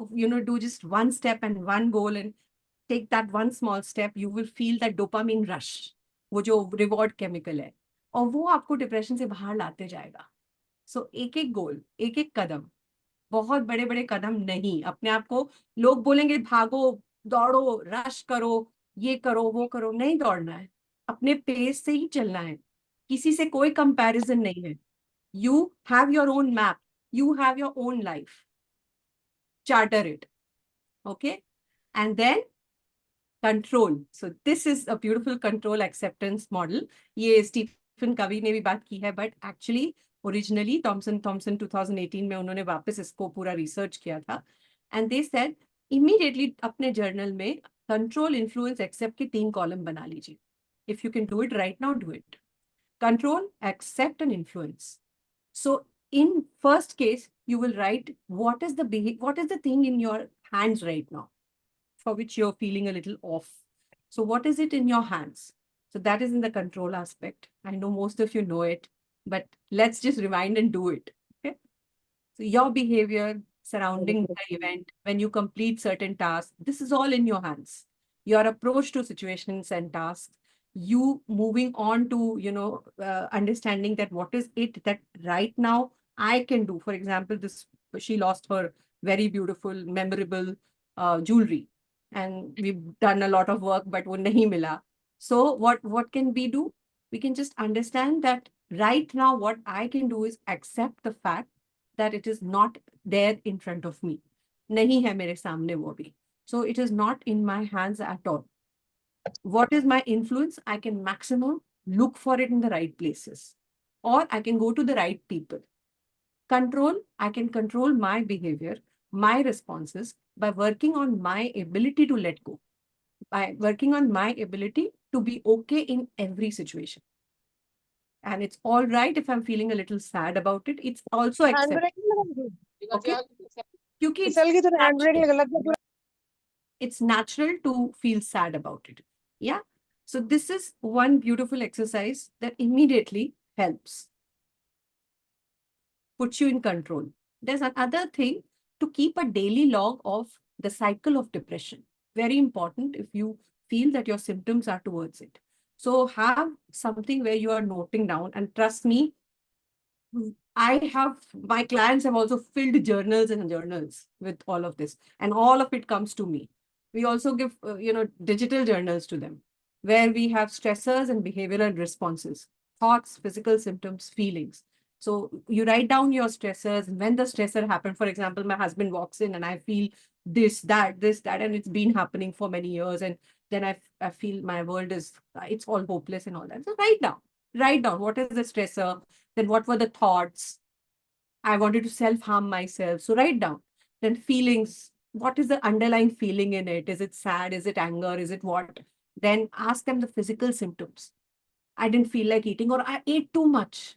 do just one step and one goal and take that one small step, you will feel that dopamine rush, वो जो reward chemical है, और वो आपको depression से बाहर लाते जाएगा. So एक एक goal, एक एक कदम, बहुत बड़े बड़े कदम नहीं. अपने आप को लोग बोलेंगे भागो, दौड़ो, रश करो, ये करो, वो करो, नहीं दौड़ना है. अपने पेस से ही चलना है. किसी से कोई कंपैरिजन नहीं है. You have your own map. You have your own life. Charter it. Okay? And then control. So this is a beautiful control acceptance model. ये स्टीफन कवी ने भी बात की है, but actually originally Thomson 2018 में उन्होंने वापस इसको पूरा रिसर्च किया था, and they said immediately अपने जर्नल में control, influence, accept के 3 कॉलम बना लीजिए. If you can do it right now, do it. Control, accept, and influence. So in first case, you will write what is the thing in your hands right now for which you're feeling a little off. So what is it in your hands? So that is in the control aspect. I know most of you know it, but let's just rewind and do it. Okay. So your behavior surrounding the event, when you complete certain tasks, this is all in your hands. Your approach to situations and tasks, you moving on to, understanding that what is it that right now I can do. For example, she lost her very beautiful, memorable jewelry. And we've done a lot of work, but wo nahi mila. So what can we do? We can just understand that right now what I can do is accept the fact that it is not there in front of me. Nahi hai mere samne wo bhi. So it is not in my hands at all. What is my influence? I can maximum look for it in the right places, or I can go to the right people. Control, I can control my behavior, my responses, by working on my ability to let go, by working on my ability to be okay in every situation. And it's all right if I'm feeling a little sad about it. It's also acceptable. Okay? It's natural to feel sad about it. Yeah. So this is one beautiful exercise that immediately helps. Puts you in control. There's another thing, to keep a daily log of the cycle of depression. Very important. If you feel that your symptoms are towards it. So have something where you are noting down, and trust me, my clients have also filled journals and journals with all of this, and all of it comes to me. We also give, digital journals to them where we have stressors and behavioral responses, thoughts, physical symptoms, feelings. So you write down your stressors, and when the stressor happened, for example, my husband walks in and I feel this, that, and it's been happening for many years. And then I feel my world it's all hopeless and all that. So write down what is the stressor, then what were the thoughts? I wanted to self-harm myself. So write down. Then feelings. What is the underlying feeling in it? Is it sad? Is it anger? Is it what? Then ask them the physical symptoms. I didn't feel like eating, or I ate too much.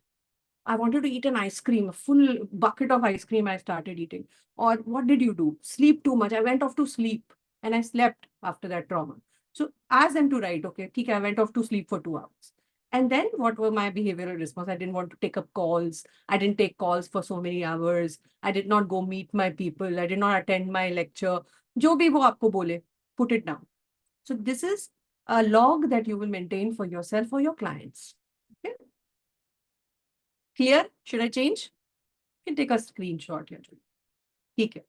I wanted to eat an ice cream, a full bucket of ice cream I started eating. Or what did you do? Sleep too much. I went off to sleep and I slept after that trauma. So ask them to write, okay, I went off to sleep for 2 hours. And then what were my behavioral response? I didn't want to take up calls. I didn't take calls for so many hours. I did not go meet my people. I did not attend my lecture. Jo bhi wo aapko bole, put it down. So this is a log that you will maintain for yourself or your clients. Okay. Clear? Should I change? You can take a screenshot here. Okay.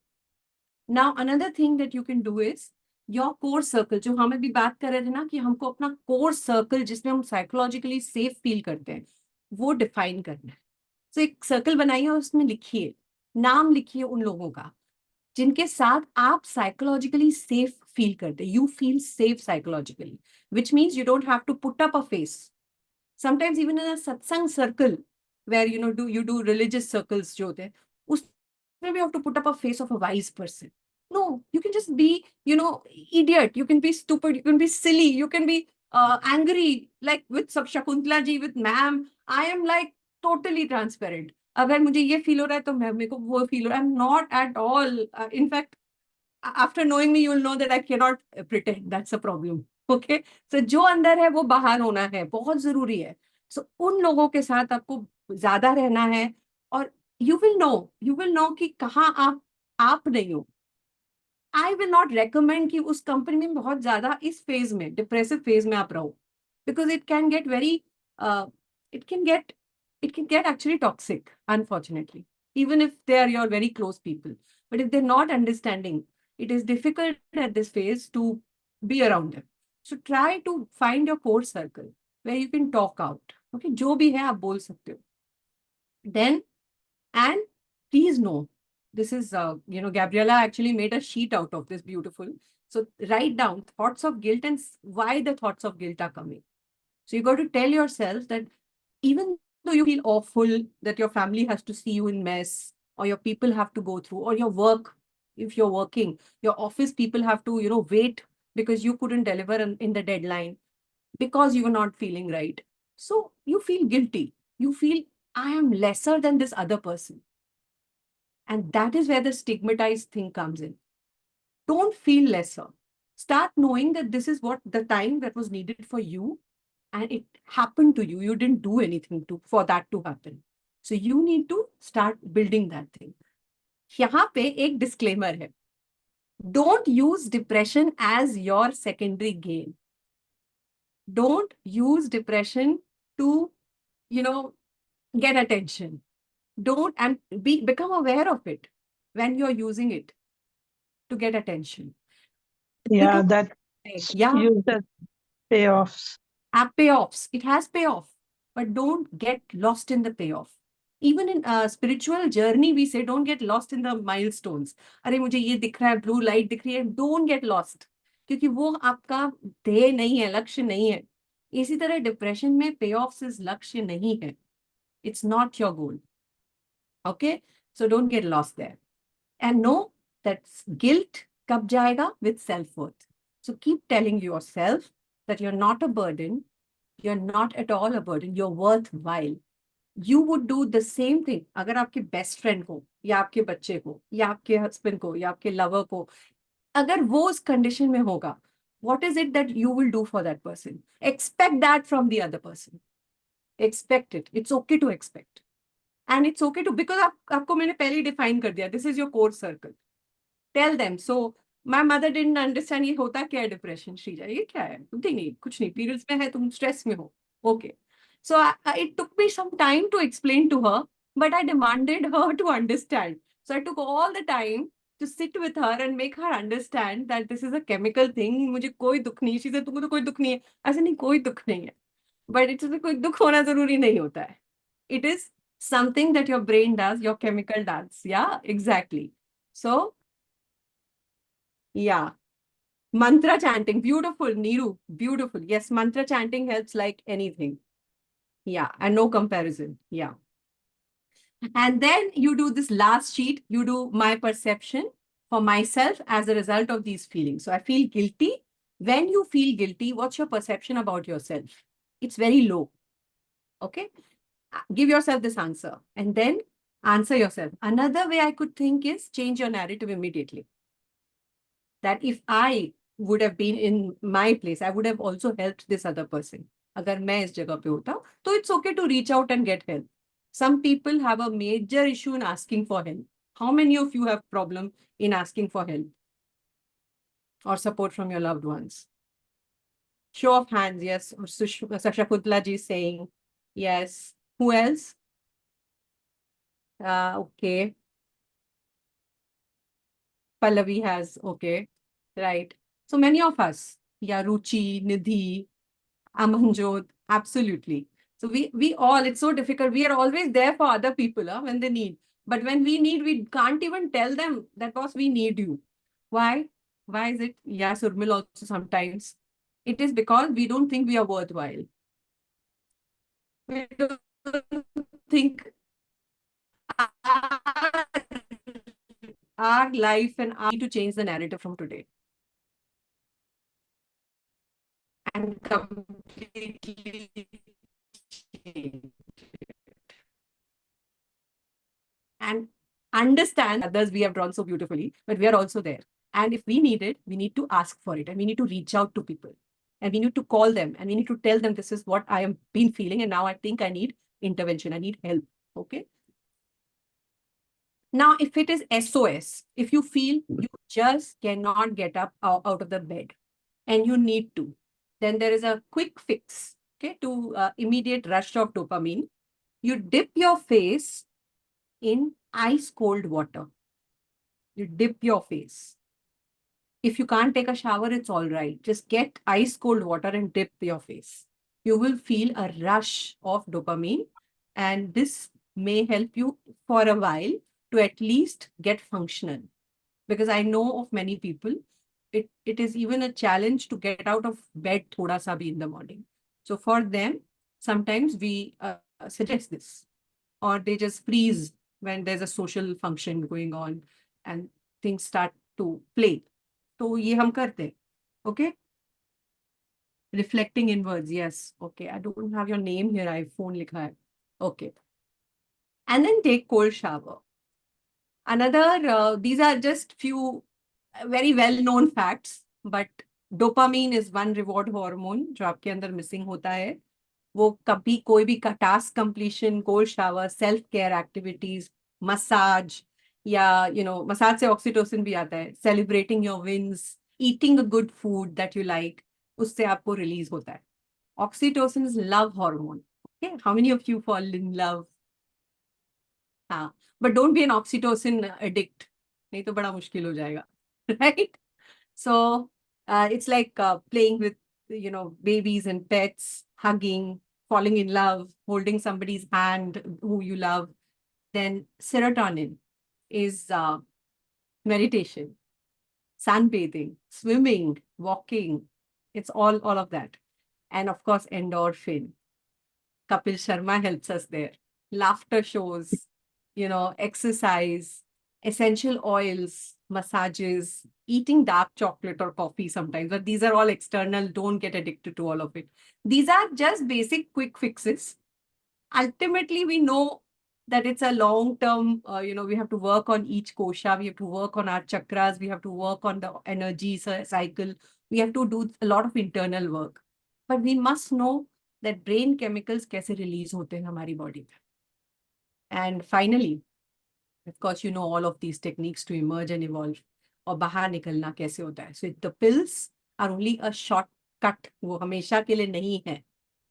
Now, another thing that you can do is your core circle. जो हम अभी बात कर रहे थे ना कि हमको अपना core circle जिसमें हम psychologically safe feel करते हैं, वो define करना है. So एक circle बनाइए और उसमें लिखिए, नाम लिखिए उन लोगों का जिनके साथ आप psychologically safe feel करते हैं. You feel safe psychologically, which means you don't have to put up a face. Sometimes even in a satsang circle, where you do religious circles जो होते हैं, उसमें you have to put up a face of a wise person. No, you can just be, idiot. You can be stupid. You can be silly. You can be angry. Like with Shakuntala ji, with ma'am, I am like totally transparent. अगर मुझे ये feel हो रहा है तो मेरे को वो feel हो रहा है. I'm not at all. In fact, after knowing me, you will know that I cannot pretend. That's a problem. Okay? So जो अंदर है वो बाहर होना है, बहुत जरूरी है. So उन लोगों के साथ आपको ज्यादा रहना है, और you will know कि कहाँ आप नहीं हो. I will not recommend कि उस कंपनी में बहुत ज्यादा इस फेज में, डिप्रेसिव फेज में आप रहो, because it can get very, it can get actually toxic, unfortunately, even if they are your very close people. But if they're not understanding, it is difficult at this phase to be around them. So try to find your core circle where you can talk out. Okay, जो भी है आप बोल सकते हो. Then, and please know, this is, Gabriella actually made a sheet out of this, beautiful. So write down thoughts of guilt and why the thoughts of guilt are coming. So you got to tell yourself that even though you feel awful that your family has to see you in mess, or your people have to go through, or your work, if you're working, your office people have to, wait because you couldn't deliver in the deadline, because you were not feeling right. So you feel guilty. You feel, I am lesser than this other person. And that is where the stigmatized thing comes in. Don't feel lesser. Start knowing that this is what the time that was needed for you, and it happened to you. You didn't do anything for that to happen. So you need to start building that thing. यहाँ पे एक disclaimer है. Don't use depression as your secondary gain. Don't use depression to, get attention. Don't, and become aware of it when you're using it to get attention. Yeah, Because, that use the payoffs. Payoffs. It has payoff, but don't get lost in the payoff. Even in a spiritual journey, we say don't get lost in the milestones. अरे मुझे ये दिख रहा है, blue light दिख रही है. Don't get lost, क्योंकि वो आपका ध्येय नहीं है, लक्ष्य नहीं है. इसी तरह डिप्रेशन में payoffs is लक्ष्य नहीं है. It's not your goal. Okay, so don't get lost there. And know that guilt कब जाएगा? With self-worth. So keep telling yourself that you're not a burden. You're not at all a burden. You're worthwhile. You would do the same thing अगर आपके best friend को, या आपके बच्चे को, या आपके husband को, या आपके lover को, अगर वो उस condition में होगा, what is it that you will do for that person? Expect that from the other person. Expect it. It's okay to expect. And it's okay to, because आपको मैंने पहले ही define कर दिया. This is your core circle. Tell them. So My mother didn't understand ये होता क्या है depression, Sreeja, ये क्या है? नहीं, कुछ नहीं, periods में है, तुम stress में हो. Okay. So it took me some time to explain to her, but I demanded her to understand. So I took all the time to sit with her and make her understand that this is a chemical thing. मुझे कोई दुख नहीं. She said, तुमको तो कोई दुख नहीं है. ऐसे नहीं, कोई दुख नहीं है. But it's कोई दुख होना जरूरी नहीं होता है. It is something that your brain does, your chemical does. Yeah, exactly. So, yeah. Mantra chanting, beautiful, Neeru, beautiful. Yes, mantra chanting helps like anything. Yeah, and no comparison. Yeah. And then you do this last sheet, you do my perception for myself as a result of these feelings. So I feel guilty. When you feel guilty, what's your perception about yourself? It's very low. Okay. Give yourself this answer and then answer yourself. Another way I could think is change your narrative immediately. That if I would have been in my place, I would have also helped this other person. अगर मैं इस जगह पे होता, तो it's okay to reach out and get help. Some people have a major issue in asking for help. How many of you have problem in asking for help or support from your loved ones? Show of hands, yes. Sasha Kudla ji is saying yes. Who else? Okay. Pallavi has, okay, right. So many of us, yeah, Ruchi, Nidhi, Amanjot, absolutely. So we all, it's so difficult. We are always there for other people when they need. But when we need, we can't even tell them that, boss, we need you. Why? Why is it? Yeah, Surmil also sometimes. It is because we don't think we are worthwhile. We don't think our life and I need to change the narrative from today. And completely change it. And understand others we have drawn so beautifully, but we are also there. And if we need it, we need to ask for it and we need to reach out to people and we need to call them and we need to tell them this is what I am been feeling and now I think I need intervention, I need help. Okay. Now, if it is SOS, if you feel you just cannot get up out of the bed and you need to, then there is a quick fix, okay, to immediate rush of dopamine. You dip your face in ice cold water. You dip your face. If you can't take a shower, it's all right. Just get ice cold water and dip your face. You will feel a rush of dopamine and this may help you for a while to at least get functional. Because I know of many people, it is even a challenge to get out of bed thoda sa bhi in the morning. So for them, sometimes we suggest this or they just freeze when there's a social function going on and things start to play. तो ये हम करते हैं. Okay. Reflecting inwards. Yes. Okay. I don't have your name here. I phone likha hai. Okay. And then take cold shower. Another, these are just few very well-known facts, but dopamine is one reward hormone जो आपके अंदर missing होता है. वो कभी कोई भी task completion, cold shower, self-care activities, massage, या massage से oxytocin भी आता है. Celebrating your wins, eating a good food that you like, उससे आपको release होता है. Oxytocin is love hormone. Okay, how many of you fall in love? But don't be an oxytocin addict. नहीं तो बड़ा मुश्किल हो जाएगा. Right? So it's like playing with, babies and pets, hugging, falling in love, holding somebody's hand who you love. Then serotonin is meditation, sunbathing, swimming, walking. It's all of that. And of course, endorphin. Kapil Sharma helps us there. Laughter shows, exercise, essential oils, massages, eating dark chocolate or coffee sometimes, but these are all external. Don't get addicted to all of it. These are just basic quick fixes. Ultimately, we know that it's a long-term, we have to work on each kosha, we have to work on our chakras, we have to work on the energy cycle, we have to do a lot of internal work. But we must know that brain chemicals कैसे release होते हैं हमारी body में. And finally, of course, all of these techniques to emerge and evolve. और बाहर निकलना कैसे होता है. So the pills are only a shortcut. वो हमेशा के लिए नहीं है.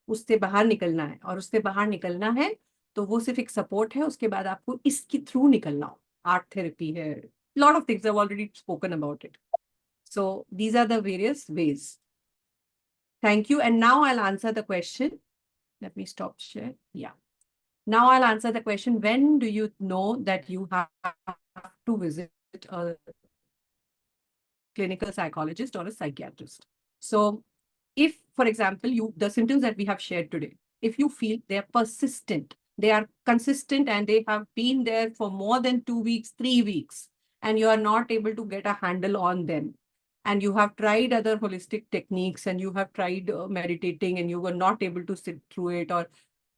उससे बाहर निकलना है, और उससे बाहर निकलना है तो वो सिर्फ एक सपोर्ट है. उसके बाद आपको इसके थ्रू निकलना हो. आर्ट थेरेपी है, lot of things. I've already spoken about it. So these are the various ways. Thank you. And now I'll answer the question. Let me stop share. Yeah. Now I'll answer the question. When do you know that you have to visit a clinical psychologist or a psychiatrist? So if, for example, the symptoms that we have shared today, if you feel they're persistent, they are consistent, and they have been there for more than 2 weeks, 3 weeks, and you are not able to get a handle on them, and you have tried other holistic techniques, and you have tried meditating, and you were not able to sit through it, or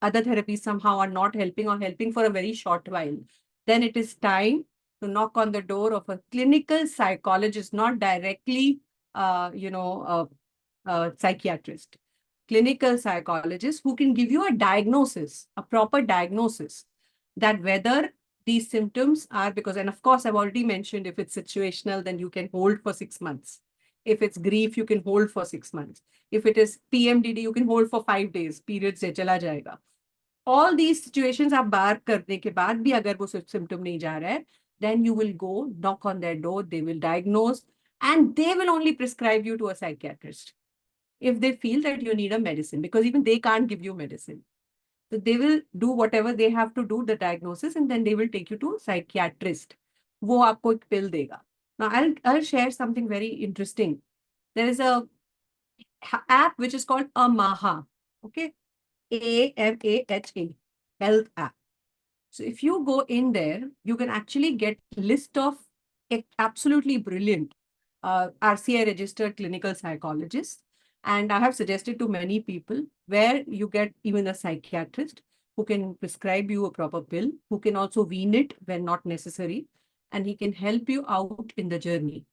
other therapies somehow are not helping, or helping for a very short while, then it is time to knock on the door of a clinical psychologist, not directly, psychiatrist, clinical psychologist who can give you a diagnosis, a proper diagnosis, that whether these symptoms are because, and of course, I've already mentioned, if it's situational, then you can hold for 6 months. If it's grief, you can hold for 6 months. If it is PMDD, you can hold for 5 days. Period se chala jayega. All these situations आप बार करने के बाद भी अगर वो symptom नहीं जा रहा है, then you will go knock on their door, they will diagnose, and they will only prescribe you to a psychiatrist if they feel that you need a medicine, because even they can't give you medicine. So they will do whatever they have to do, the diagnosis, and then they will take you to a psychiatrist. वो आपको एक pill देगा. Now I'll share something very interesting. There is a app which is called Amaha. Okay. AMAHA, health app. So if you go in there, you can actually get list of absolutely brilliant RCI registered clinical psychologists. And I have suggested to many people where you get even a psychiatrist who can prescribe you a proper pill, who can also wean it when not necessary, and he can help you out in the journey.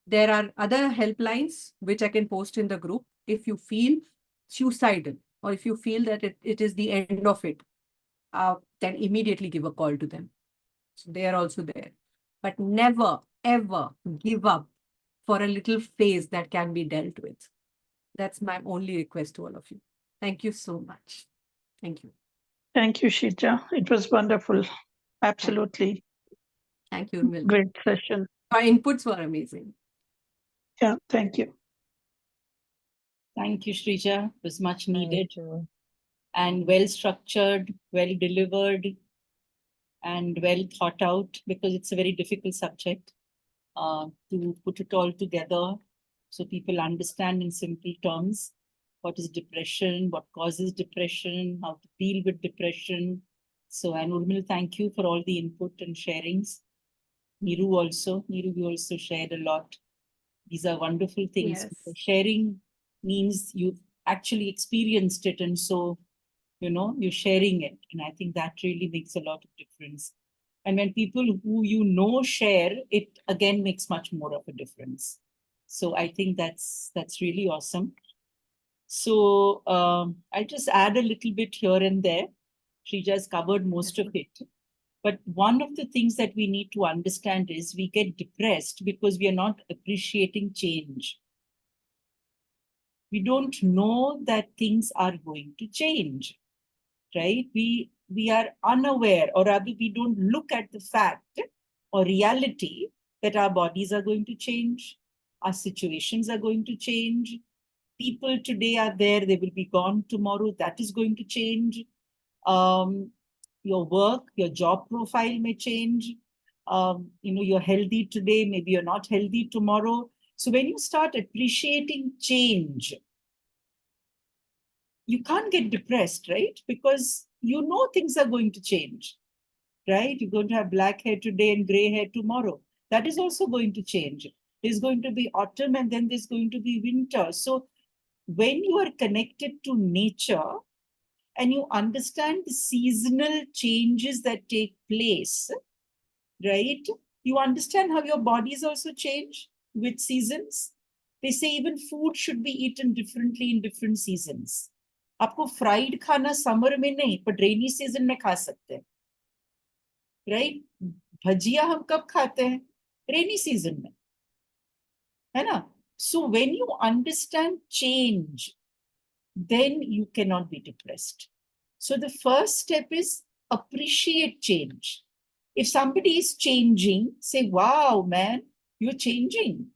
There are other helplines which I can post in the group. If you feel suicidal, or if you feel that it is the end of it, then immediately give a call to them. So they are also there. But never, ever give up for a little phase that can be dealt with. That's my only request to all of you. Thank you so much. Thank you. Thank you, Shreeja. It was wonderful. Absolutely. Thank you, Mil. Great session. Our inputs were amazing. Yeah, thank you. Thank you, Shreeja. It was much needed and well structured, well delivered, and well thought out, because it's a very difficult subject to put it all together so people understand in simple terms what is depression, what causes depression, how to deal with depression. So, and Urmil, thank you for all the input and sharings. Niru also, you also shared a lot. These are wonderful things. Yes. Sharing means you've actually experienced it, and so, you're sharing it. And I think that really makes a lot of difference. And when people who share, it again makes much more of a difference. So I think that's really awesome. So I'll just add a little bit here and there. Shreeja has covered most of it. But one of the things that we need to understand is we get depressed because we are not appreciating change. We don't know that things are going to change, right? We are unaware, or rather we don't look at the fact or reality that our bodies are going to change, our situations are going to change. People today are there, they will be gone tomorrow. That is going to change. Your work, your job profile may change. You're healthy today, maybe you're not healthy tomorrow. So when you start appreciating change, you can't get depressed, right? Because things are going to change, right? You're going to have black hair today and gray hair tomorrow. That is also going to change. There's going to be autumn and then there's going to be winter. So when you are connected to nature and you understand the seasonal changes that take place, right? You understand how your bodies also change with seasons. They say even food should be eaten differently in different seasons. आपको fried खाना summer में नहीं, पर rainy season में खा सकते हैं, right? भजिया हम कब खाते हैं? रेनी सीजन में. है ना? So when you understand change, then you cannot be depressed. So the first step is appreciate change. If somebody is changing, say, wow, man, you're changing.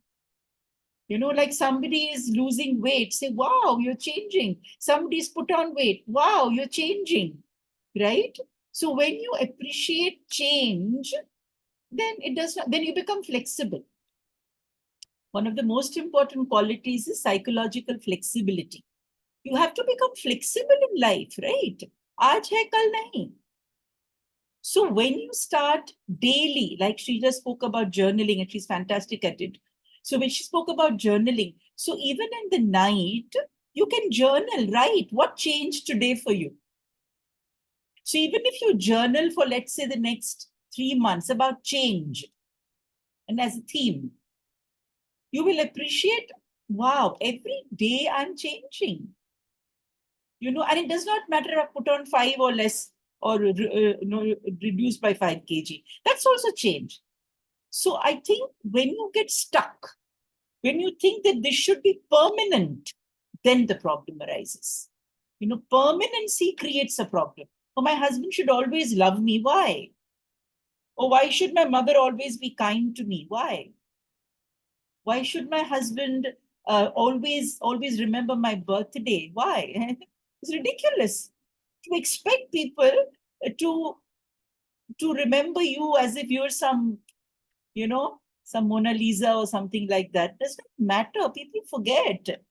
You know, like somebody is losing weight, say, wow, you're changing. Somebody's put on weight, wow, you're changing, right? So when you appreciate change, then it does not, then you become flexible. One of the most important qualities is psychological flexibility. You have to become flexible in life, right? Aaj hai, kal nahi. So when you start daily, like Shreeja spoke about journaling, and she's fantastic at it. So when she spoke about journaling, so even in the night, you can journal, right? What changed today for you? So even if you journal for, let's say, the next 3 months about change, and as a theme, you will appreciate, wow, every day I'm changing. You know, and it does not matter if I put on 5 or less, or reduce by 5 kg. That's also change. So I think when you get stuck, when you think that this should be permanent, then the problem arises. You know, permanency creates a problem. Oh, my husband should always love me. Why? Or why should my mother always be kind to me? Why? Why should my husband always remember my birthday? Why? It's ridiculous to expect people to remember you as if you're some, you know, some Mona Lisa or something like that. Does not matter. People forget,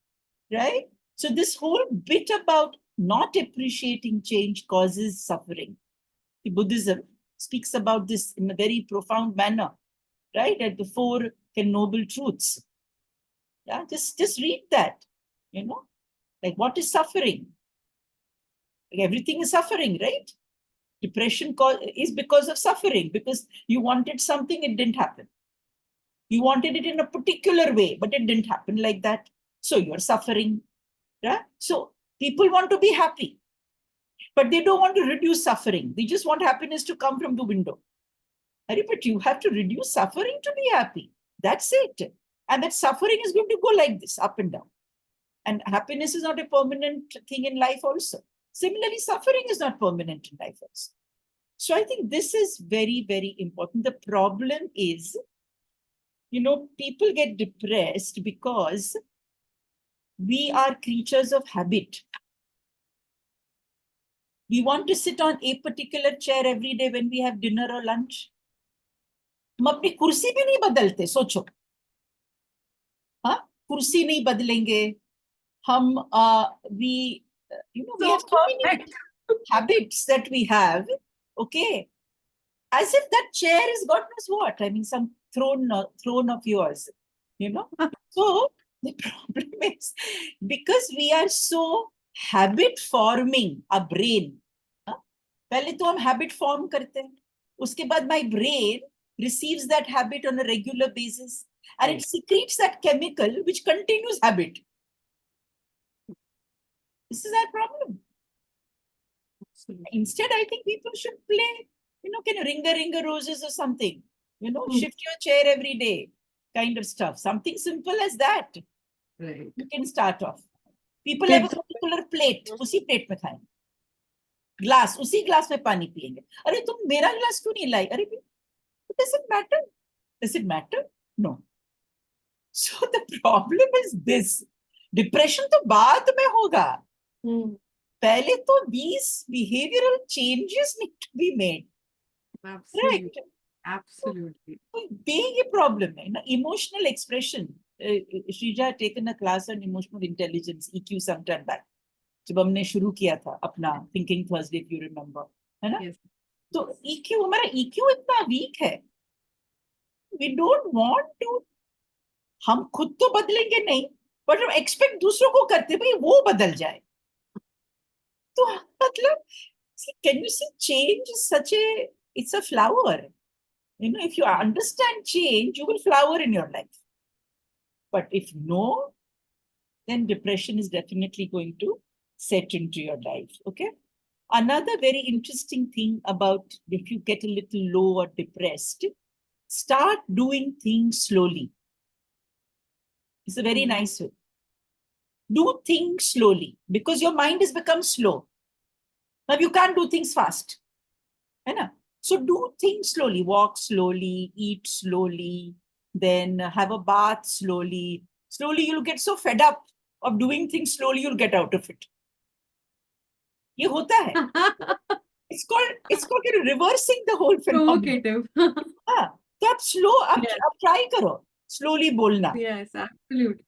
right? So this whole bit about not appreciating change causes suffering. The Buddhism speaks about this in a very profound manner, right? At the 4 noble truths. Yeah, just read that, you know, like what is suffering? Like everything is suffering, right? Depression is because of suffering, because you wanted something, it didn't happen. You wanted it in a particular way, but it didn't happen like that. So you're suffering, right? So people want to be happy, but they don't want to reduce suffering. They just want happiness to come from the window. But you have to reduce suffering to be happy. That's it. And that suffering is going to go like this, up and down. And happiness is not a permanent thing in life also. Similarly, suffering is not permanent in life also. So I think this is very, very important. The problem is, you know, people get depressed because we are creatures of habit. We want to sit on a particular chair every day when we have dinner or lunch. हम अपनी कुर्सी भी नहीं बदलते, सोचो. हाँ, कुर्सी नहीं बदलेंगे. हम we have so many habits that we have. Okay, as if that chair is God knows what. I mean, some throne of yours. You know. So the problem is because we are so habit forming our brain. पहले तो हम habit form करते हैं. उसके बाद my brain receives that habit on a regular basis and it secretes that chemical which continues habit. This is our problem. Absolutely. Instead, I think people should play, you know, can ring a roses or something, you know, shift your chair every day kind of stuff. Something simple as that. Right. You can start off. People have a particular plate. उसी plate में खाएं. Glass, उसी glass में पानी पिएंगे. अरे तुम मेरा glass क्यों नहीं लाई? अरे does it matter? Does it matter? No. So the problem is this. Depression तो बाद में होगा. पहले तो these behavioral changes need to be made. Absolutely. Right? Absolutely. So being a problem, you know, emotional expression. Shreeja had taken a class on emotional intelligence, EQ, some time back. जब हमने शुरू किया था अपना Thinking Thursday, if you remember, है ना? Yes. तो EQ, हमारा EQ इतना weak है. We don't want to. हम खुद तो बदलेंगे नहीं, but हम expect दूसरों को करते भाई वो बदल जाए. तो मतलब, can you see change is such a, it's a flower. You know, if you understand change, you will flower in your life. But if no, then depression is definitely going to set into your life. Okay. Another very interesting thing about if you get a little low or depressed, start doing things slowly. It's a very nice way. Do things slowly because your mind has become slow. Now you can't do things fast. Right? So do things slowly. Walk slowly, eat slowly, then have a bath slowly. Slowly you'll get so fed up of doing things slowly, you'll get out of it. ये होता है. It's called reversing the whole phenomenon. Provocative. हाँ, तो आप slow, आप try करो. Slowly बोलना. Yes, absolutely.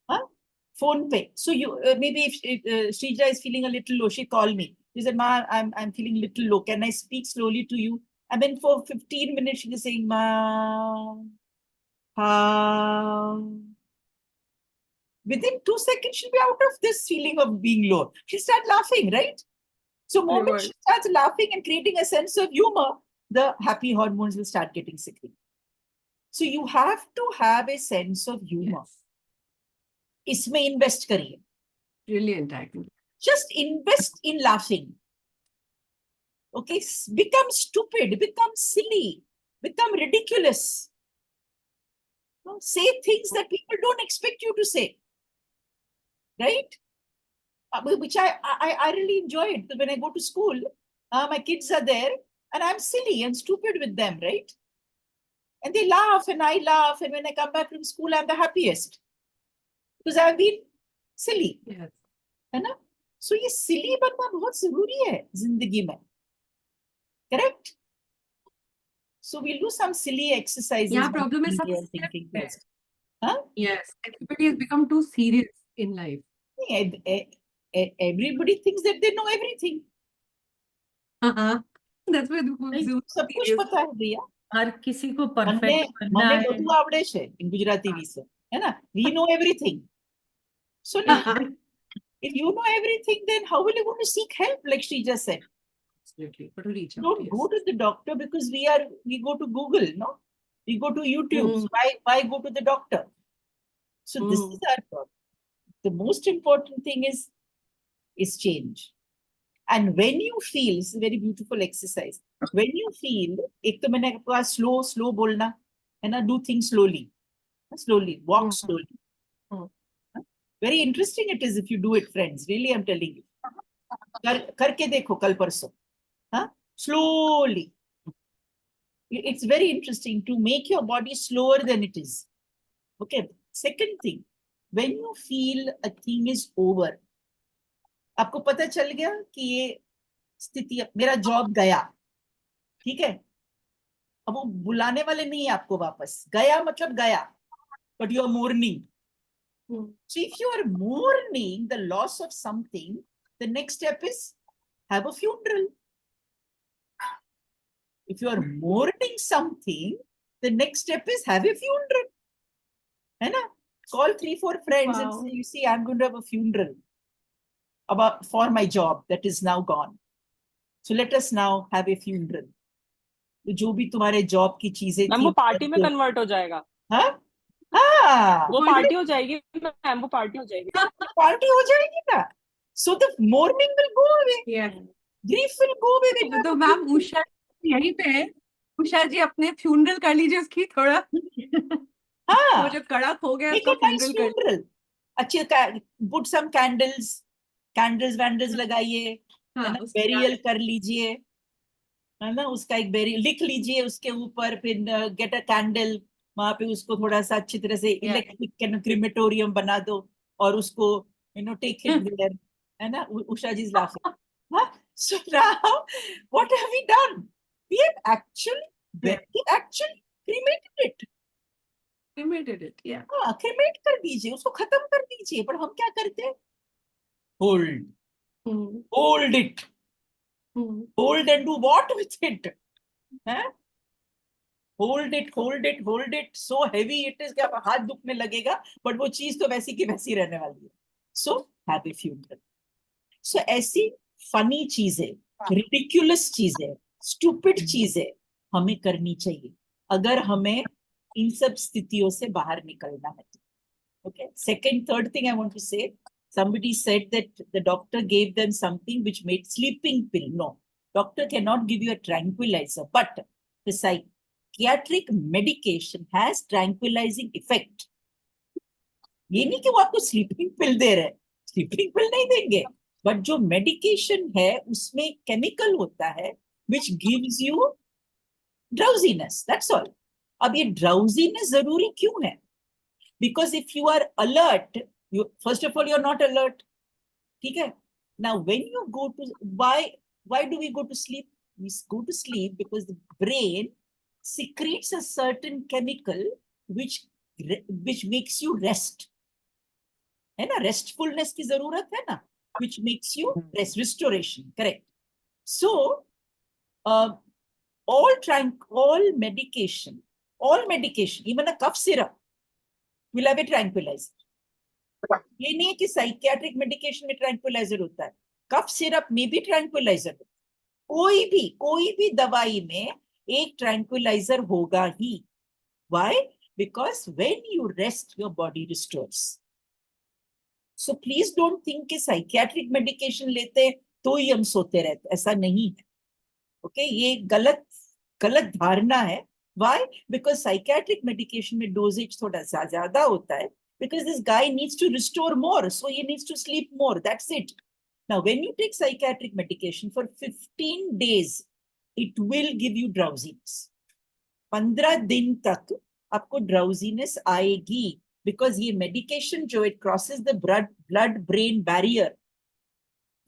Phone pay. So you maybe if Shreeja is feeling a little low, she called me. She said, "Ma, I'm feeling a little low. Can I speak slowly to you?" And then for 15 minutes she was saying, "Ma, within 2 seconds she'll be out of this feeling of being low. She'll start laughing, right? So moment she starts laughing and creating a sense of humor, the happy hormones will start getting secreted. So you have to have a sense of humor. इसमें invest करिए. Brilliant, I think. Just invest in laughing. Okay, become stupid, become silly, become ridiculous. Say things that people don't expect you to say. Right? Which I really enjoy it. Because when I go to school, my kids are there and I'm silly and stupid with them, right? And they laugh and I laugh. And when I come back from school, I'm the happiest. Because I've been silly. Yes. है ना? So ये silly बनना बहुत जरूरी है जिंदगी में. Correct? So we'll do some silly exercises. Yeah, problem is thinking first. Huh? Yes, everybody has become too serious in life. Everybody thinks that they know everything. That's why सब कुछ पता है भैया. हर किसी को परफेक्ट बनना મને है. બધું આવડે છે in ગુજરાતી વિશે. है ना? We know everything. So if you know everything, then how will you want to seek help, like Shreeja said? Absolutely. But to reach out, Don't go to the doctor because we go to Google, no? We go to YouTube. So why go to the doctor? So this is our problem. The most important thing is change. And when you feel, it's a very beautiful exercise. When you feel, एक तो मैंने कहा slow बोलना, है ना? Do things slowly. Slowly, walk slowly. Very interesting it is if you do it, friends. Really, I'm telling you. करके देखो कल परसों. Slowly. It's very interesting to make your body slower than it is. Okay. Second thing, when you feel a thing is over, आपको पता चल गया कि ये स्थिति, मेरा जॉब गया, ठीक है? अब वो बुलाने वाले नहीं है आपको वापस. गया मतलब गया. But you are mourning. So if you are mourning the loss of something, the next step is have a funeral. If you are mourning something, the next step is have a funeral. है ना? Call 3-4 friends and say, you see, I'm going to have a funeral for my job that is now gone. So let us now have a funeral. तो जो भी तुम्हारे job की चीजें थी, वो पार्टी में कन्वर्ट हो जाएगा. हाँ हाँ, वो पार्टी हो जाएगी मैम, वो पार्टी हो जाएगी. पार्टी हो जाएगी ना. So the mourning will go away. Yeah. Grief will go away. तो मैम उषा यहीं पे है. उषा जी अपने फ्यूनरल कर लीजिए उसकी थोड़ा. हाँ. वो जो कड़क हो गया Make उसको a nice फ्यूनरल कर. funeral. अच्छे put some candles लगाइए, है ना? Burial कर लीजिए, है ना? उसका एक burial लिख लीजिए उसके ऊपर, फिर get a candle, वहां पे उसको थोड़ा सा अच्छी तरह से इलेक्ट्रिक क्रिमेटोरियम बना दो और उसको take it there, है ना? Usha ji is laughing. So now what have we done? We have actually cremated it. Cremated it, yeah. हाँ, cremate कर दीजिए, उसको खत्म कर दीजिए. पर हम क्या करते हैं? Hold it. Hold and do what with it? Hold it. So heavy it is कि आप हाथ दुखने लगेगा, but वो चीज तो वैसी की वैसी रहने वाली है. So have a funeral. So ऐसी funny चीजें, ridiculous चीजें, stupid चीजें हमें करनी चाहिए अगर हमें इन सब स्थितियों से बाहर निकलना है. Okay. Third thing I want to say, somebody said that the doctor gave them something which made sleeping pill. No, doctor cannot give you a tranquilizer, but the psychiatric medication has tranquilizing effect. ये नहीं कि वो आपको sleeping पिल दे रहे, sleeping पिल नहीं देंगे, but जो medication है उसमें केमिकल होता है which gives you drowsiness, that's all. अब ये ड्राउजीनेस जरूरी क्यों है? Because if you are alert, you first of all you're not alert, ठीक है? Now when you go to, why do we go to sleep? We go to sleep because the brain secretes a certain chemical which which makes you rest, है ना? Restfulness की जरूरत है ना, which makes you rest, restoration, correct? So all medication, even a cough syrup will have a tranquilizer. ये नहीं है कि साइकियाट्रिक मेडिकेशन में ट्रैंक्विलाइजर होता है, कफ सिरप में भी ट्रैंक्विलाइजर होता है, कोई भी दवाई में एक ट्रैंक्विलाइजर होगा ही। Why? Because when you rest your body restores. So please don't think कि साइकियाट्रिक मेडिकेशन लेते तो ही हम सोते रहते, ऐसा नहीं है। ओके ये गलत धारणा है। व्हाई? बिकॉज साइकियाट्रिक मेडिकेशन में डोजेज थोड़ा सा ज्यादा होता है, because this guy needs to restore more, so he needs to sleep more, that's it. Now when you take psychiatric medication for 15 days, it will give you drowsiness. 15 दिन तक आपको drowsiness आएगी, because ये medication जो it crosses the blood brain barrier,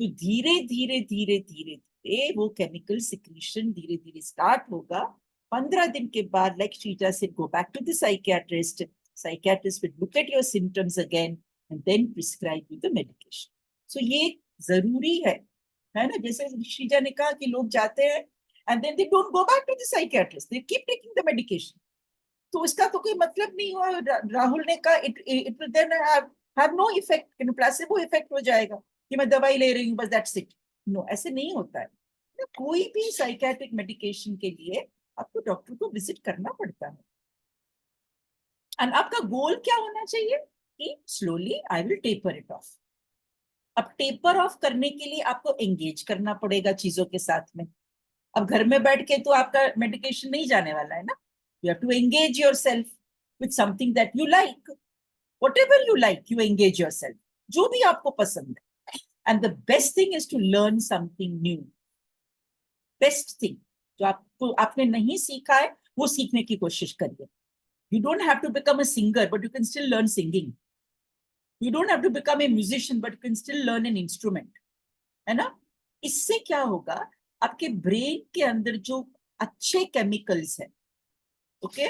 तो धीरे धीरे वो chemical secretion धीरे धीरे start होगा। 15 दिन के बाद, like Shreeja said, go back to the psychiatrist. Psychiatrist will look at your symptoms again and then prescribe you the medication. So ये जरूरी है ना? जैसे श्रीजा ने कहा कि लोग जाते हैं and then they don't go back to the psychiatrist, they keep taking the medication. तो इसका तो कोई मतलब नहीं हुआ। राहुल ने कहा it will then have no effect, placebo effect हो जाएगा कि मैं दवाई ले रही हूँ बस, that's it. No, ऐसे नहीं होता है। कोई भी साइकियाट्रिक मेडिकेशन के लिए आपको डॉक्टर को विजिट करना पड़ता है। एंड आपका गोल क्या होना चाहिए कि slowly I will taper it of. अब टेपर ऑफ करने के लिए आपको एंगेज करना पड़ेगा चीजों के साथ में। अब घर में बैठ के तो आपका मेडिकेशन नहीं जाने वाला है ना, you have to engage yourself with something that you like, whatever you like, you engage yourself, जो भी आपको पसंद है। And the best thing is to learn something new. Best thing जो आपने नहीं सीखा है वो सीखने की कोशिश करिए। You don't have to become a singer, but you can still learn singing. You don't have to become a musician, but you can still learn an instrument. है ना? इससे क्या होगा, आपके ब्रेन के अंदर जो अच्छे केमिकल्स हैं, ओके,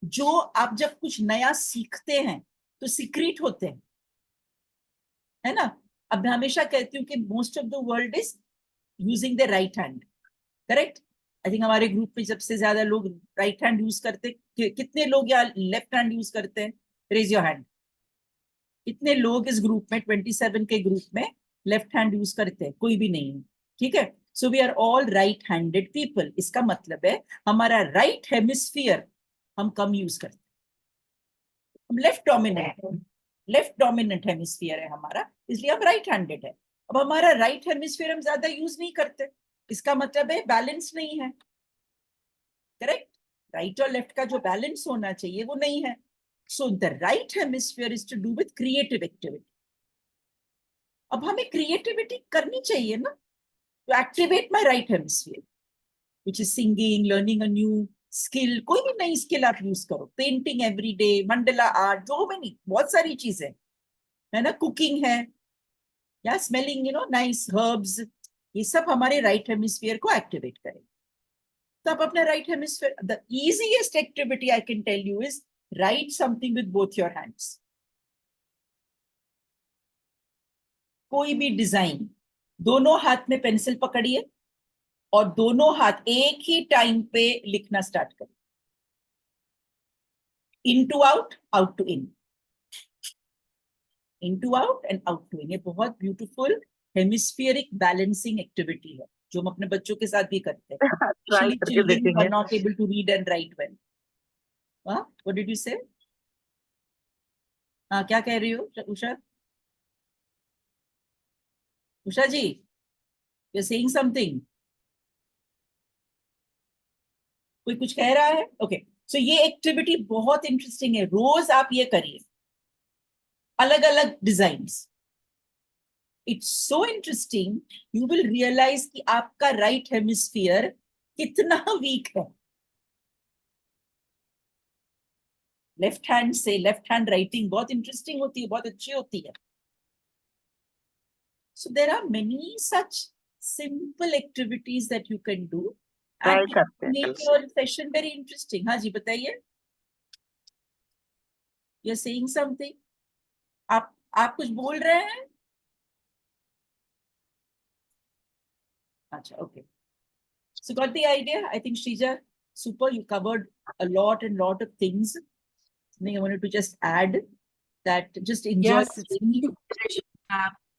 जो आप जब कुछ नया सीखते हैं तो सीक्रेट होते हैं, है ना? अब मैं हमेशा कहती हूँ कि most of the world is using the right hand, correct? I think हमारे ग्रुप में सबसे ज्यादा लोग राइट हैंड यूज करते, कितने लोग या लेफ्ट हैंड यूज करते हैं? Raise your hand. कितने लोग इस ग्रुप में, 27 के ग्रुप में लेफ्ट हैंड यूज करते हैं? कोई भी नहीं है, ठीक है? So we are all right handed people. इसका मतलब है हमारा राइट हेमिस्फीयर हम कम यूज करते हैं, हम लेफ्ट डोमिनेंट हेमिस्फीयर है हमारा, इसलिए हम राइट हैंडेड है। अब हमारा राइट हेमिस्फीयर हम ज्यादा यूज नहीं करते, इसका मतलब है बैलेंस नहीं है, करेक्ट? राइट और लेफ्ट का जो बैलेंस होना चाहिए वो नहीं है। So the right hemisphere is to do with creative activity. अब हमें क्रिएटिविटी करनी चाहिए ना, to activate my right hemisphere, which is singing, learning a new skill, कोई भी नई स्किल आप यूज करो, painting every day, Mandla art, जो भी, बहुत सारी चीजें है ना, कुकिंग है या स्मेलिंग, नाइस हर्ब्स, ये सब हमारे राइट हेमिस्फीयर को एक्टिवेट करें। तो आप अपना right hemisphere, the easiest activity I can tell you is write something with both your hands. कोई भी डिजाइन, दोनों हाथ में पेंसिल पकड़िए और दोनों हाथ एक ही टाइम पे लिखना स्टार्ट करिए। In to out, out to in, in to out and out to in. ये बहुत ब्यूटीफुल हेमिस्फीरिक बैलेंसिंग एक्टिविटी है जो हम अपने बच्चों के साथ भी करते हैं। ट्राई करके देखेंगे। Are not able to read and write well. What did you say? हाँ, क्या कह रही हो उषा? उषा जी, you're saying something. कोई कुछ कह रहा है? ओके, सो ये एक्टिविटी बहुत इंटरेस्टिंग है, रोज आप ये करिए। अलग-अलग designs. It's so interesting. You will realize कि आपका right hemisphere कितना weak है. Left hand से left hand writing बहुत interesting होती है, बहुत अच्छी होती है. So there are many such simple activities that you can do and make your session very interesting. हाँ जी बताइए. You're saying something? आप कुछ बोल रहे हैं? अच्छा, okay. So got the idea? I think Shreeja, super. You covered a lot of things. I wanted to just add that just enjoy. Yes, it's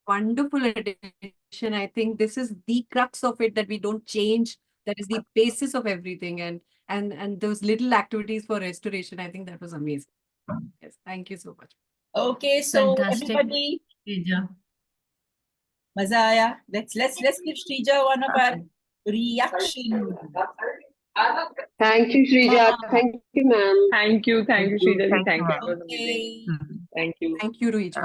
wonderful addition. I think this is the crux of it, that we don't change. That is the basis of everything, and those little activities for restoration. I think that was amazing. Yes, thank you so much. Okay, so Fantastic. everybody, Shreeja. मजा आया. Let's give Shreeja one of our reaction. Thank you, Shreeja. Thank you, ma'am. Thank you, Shreeja. Thank you. Okay. Thank you. Thank you to each one.